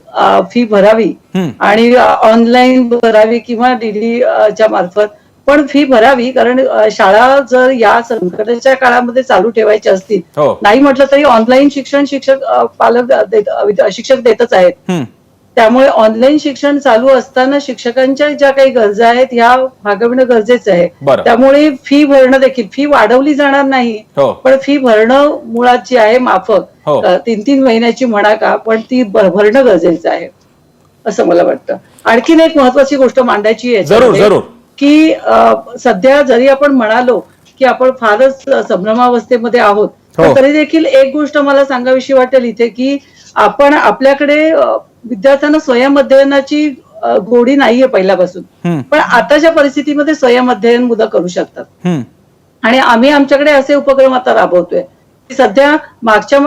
D: फी भरावी आणि ऑनलाईन भरावी किंवा डीडीच्या मार्फत पण फी भरावी, कारण शाळा जर या संकटाच्या काळामध्ये चालू ठेवायच्या असतील, नाही म्हटलं तरी ऑनलाईन शिक्षण शिक्षक देतच आहेत. त्यामुळे ऑनलाईन शिक्षण चालू असताना शिक्षकांच्या ज्या काही गरजा आहेत ह्या भागवणं गरजेचं आहे. त्यामुळे फी भरणं देखील, फी वाढवली जाणार नाही, पण फी भरणं मुळात जी आहे माफक 3-3 महिन्याची म्हणा का, पण ती भरणं गरजेचं आहे असं मला वाटतं. आणखीन एक महत्वाची गोष्ट मांडायची आहे की सध्या जरी आपण म्हणालो की आपण फारच संभ्रमावस्थेमध्ये आहोत, तरी देखील एक गोष्ट मला सांगावीशी वाटेल इथे की आपण आपल्याकडे विद्यार्थ्यांना स्वयं अध्ययनाची गोडी नाहीये पहिल्यापासून, पण आताच्या परिस्थितीमध्ये स्वयं अध्ययन मुलं करू शकतात आणि आम्ही आमच्याकडे असे उपक्रम आता राबवतोय. सध्या मागच्या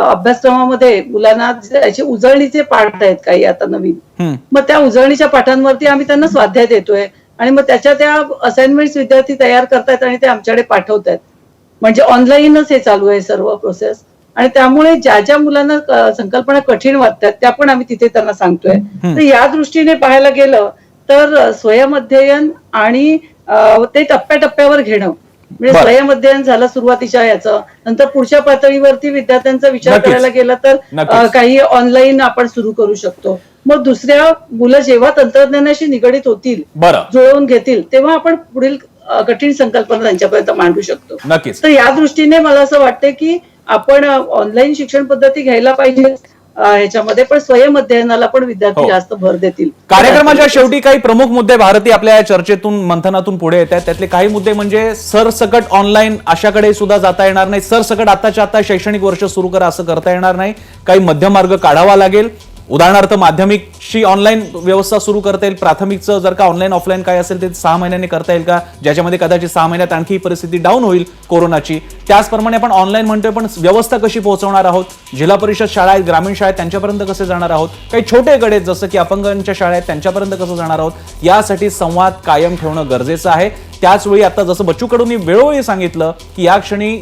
D: अभ्यासक्रमामध्ये मुलांना त्याचे उजळणीचे पाठ आहेत काही आता नवीन, मग त्या उजळणीच्या पाठांवरती आम्ही त्यांना स्वाध्याय देतोय आणि मग त्या असाइनमेंट्स विद्यार्थी तयार करतायत आणि ते आमच्याकडे पाठवतायत. म्हणजे ऑनलाईनच हे चालू आहे सर्व प्रोसेस, आणि त्यामुळे ज्या ज्या मुलांना संकल्पना कठीण वाटतात त्या पण आम्ही तिथे त्यांना सांगतोय. तर या दृष्टीने पाहायला गेलं तर स्वयं अध्ययन आणि ते टप्प्याटप्प्यावर घेणं, म्हणजे स्वयं अध्ययन झालं सुरुवातीच्या याचं, नंतर पुढच्या पातळीवरती विद्यार्थ्यांचा विचार करायला गेला तर काही ऑनलाईन आपण सुरू करू शकतो. मग दुसऱ्या मुलं जेव्हा तंत्रज्ञानाशी निगडीत होतील, जुळवून घेतील, तेव्हा आपण पुढील कठीण संकल्पना त्यांच्यापर्यंत मांडू शकतो. तर या दृष्टीने मला असं वाटतं की आपण ऑनलाईन शिक्षण पद्धती घ्यायला पाहिजे, ह्याच्यामध्ये, पण स्वयं अध्ययनाला पण
A: हो.
D: विद्यार्थी जास्त भर देतील.
A: कार्यक्रमाच्या शेवटी काही प्रमुख मुद्दे भारती आपल्या या चर्चेतून मंथनातून पुढे येत आहेत. त्यातले काही मुद्दे म्हणजे सरसकट ऑनलाईन अशाकडे सुद्धा जाता येणार नाही, सरसकट आताच्या आता शैक्षणिक वर्ष सुरू करा असं करता येणार नाही, काही मध्यमार्ग काढावा लागेल. उदाहरणार्थ माध्यमिकची ऑनलाईन व्यवस्था सुरू करता येईल, प्राथमिकचं जर का ऑनलाईन ऑफलाईन काय असेल ते 6 महिन्यांनी करता येईल का, ज्याच्यामध्ये कदाचित 6 महिन्यात आणखी ही परिस्थिती डाऊन होईल कोरोनाची. त्याचप्रमाणे आपण ऑनलाईन म्हणतोय, पण व्यवस्था कशी पोहोचवणार आहोत, जिल्हा परिषद शाळा आहेत, ग्रामीण शाळा आहेत, त्यांच्यापर्यंत कसे जाणार आहोत, काही छोटे गट जसं की अपंगांच्या शाळा आहेत त्यांच्यापर्यंत कसं जाणार आहोत, यासाठी संवाद कायम ठेवणं गरजेचं आहे. त्याचवेळी आता जसं बच्चू कडूंनी वेळोवेळी सांगितलं की या क्षणी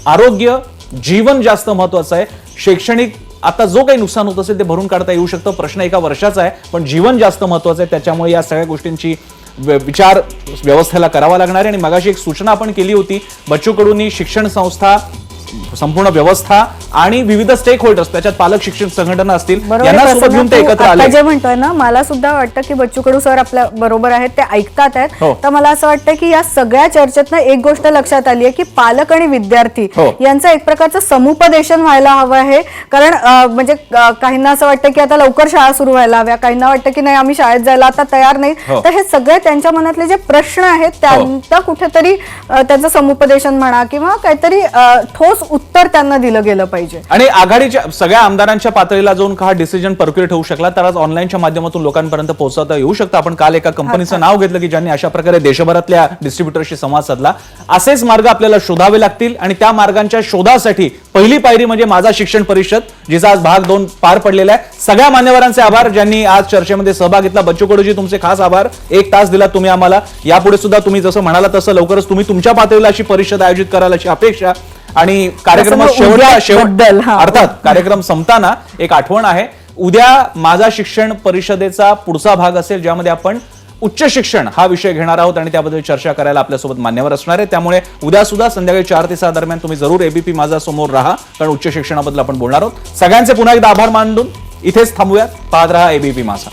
A: आरोग्य जीवन जास्त महत्वाचं आहे. शैक्षणिक आता जो काही नुकसान होत असेल ते भरून काढता येऊ शकतं, प्रश्न एका वर्षाचा आहे, पण जीवन जास्त महत्वाचं आहे. त्याच्यामुळे या सगळ्या गोष्टींची विचार व्यवस्थेला करावा लागणार आहे. आणि मगाशी एक सूचना आपण केली होती, बच्चू कडूंनी शिक्षण संस्था, संपूर्ण व्यवस्था आणि विविध स्टेक होल्डर्स, त्याच्यात पालक शिक्षण संघटना असतील, यांना सोबत घेऊन ते एकत्र आले.
C: जे म्हणतोय ना, मला सुद्धा वाटतं की बच्चू कडू सर आपल्या बरोबर आहेत, ते ऐकतात आहेत. तर मला असं वाटतं की या सगळ्या चर्चेतनं एक गोष्ट लक्षात आली आहे की पालक आणि विद्यार्थी यांचं एक प्रकारचं समुपदेशन व्हायला हवं आहे. कारण म्हणजे काहींना असं वाटतं की आता लवकर शाळा सुरू व्हायला हव्या, काहींना वाटतं की नाही आम्ही शाळेत जायला आता तयार नाही. तर हे सगळे त्यांच्या मनातले जे प्रश्न आहेत त्यांना कुठेतरी त्यांचं समुपदेशन म्हणा किंवा काहीतरी ठोस उत्तर त्यांना दिलं गेलं पाहिजे.
A: आणि आघाडीच्या सगळ्या आमदारांच्या पातळीला जाऊन हा डिसिजन पर्क्युलेट होऊ शकला तर आज ऑनलाईनच्या माध्यमातून लोकांपर्यंत पोहोचवता येऊ शकतं. आपण काल एका कंपनीचं नाव घेतलं की ज्यांनी अशा प्रकारे देशभरातल्या डिस्ट्रीब्युटरशी संवाद साधला. असेच मार्ग आपल्याला शोधावे लागतील आणि त्या मार्गांच्या शोधासाठी पहिली पायरी म्हणजे माझा शिक्षण परिषद, जिचा आज भाग 2 पार पडलेला आहे. सगळ्या मान्यवरांचे आभार ज्यांनी आज चर्चेमध्ये सहभाग घेतला. बच्चू कडूजी तुमचे खास आभार, 1 तास दिला तुम्ही आम्हाला. यापुढे सुद्धा तुम्ही जसं म्हणाला तसं लवकरच तुम्ही तुमच्या पातळीला अशी परिषद आयोजित कराल अशी अपेक्षा. आणि कार्यक्रम अर्थात कार्यक्रम संपताना एक आठवण आहे, उद्या माझा शिक्षण परिषदेचा पुढचा भाग असेल ज्यामध्ये आपण उच्च शिक्षण हा विषय घेणार आहोत आणि त्याबद्दल चर्चा करायला आपल्यासोबत मान्यवर असणार आहे. त्यामुळे उद्या सुद्धा संध्याकाळी 4 ते 6 दरम्यान तुम्ही जरूर एबीपी माझा समोर राहा, कारण उच्च शिक्षणाबद्दल आपण बोलणार आहोत. सगळ्यांचे पुन्हा एकदा आभार मानून इथेच थांबूयात. पाहत रहा एबीपी माझा.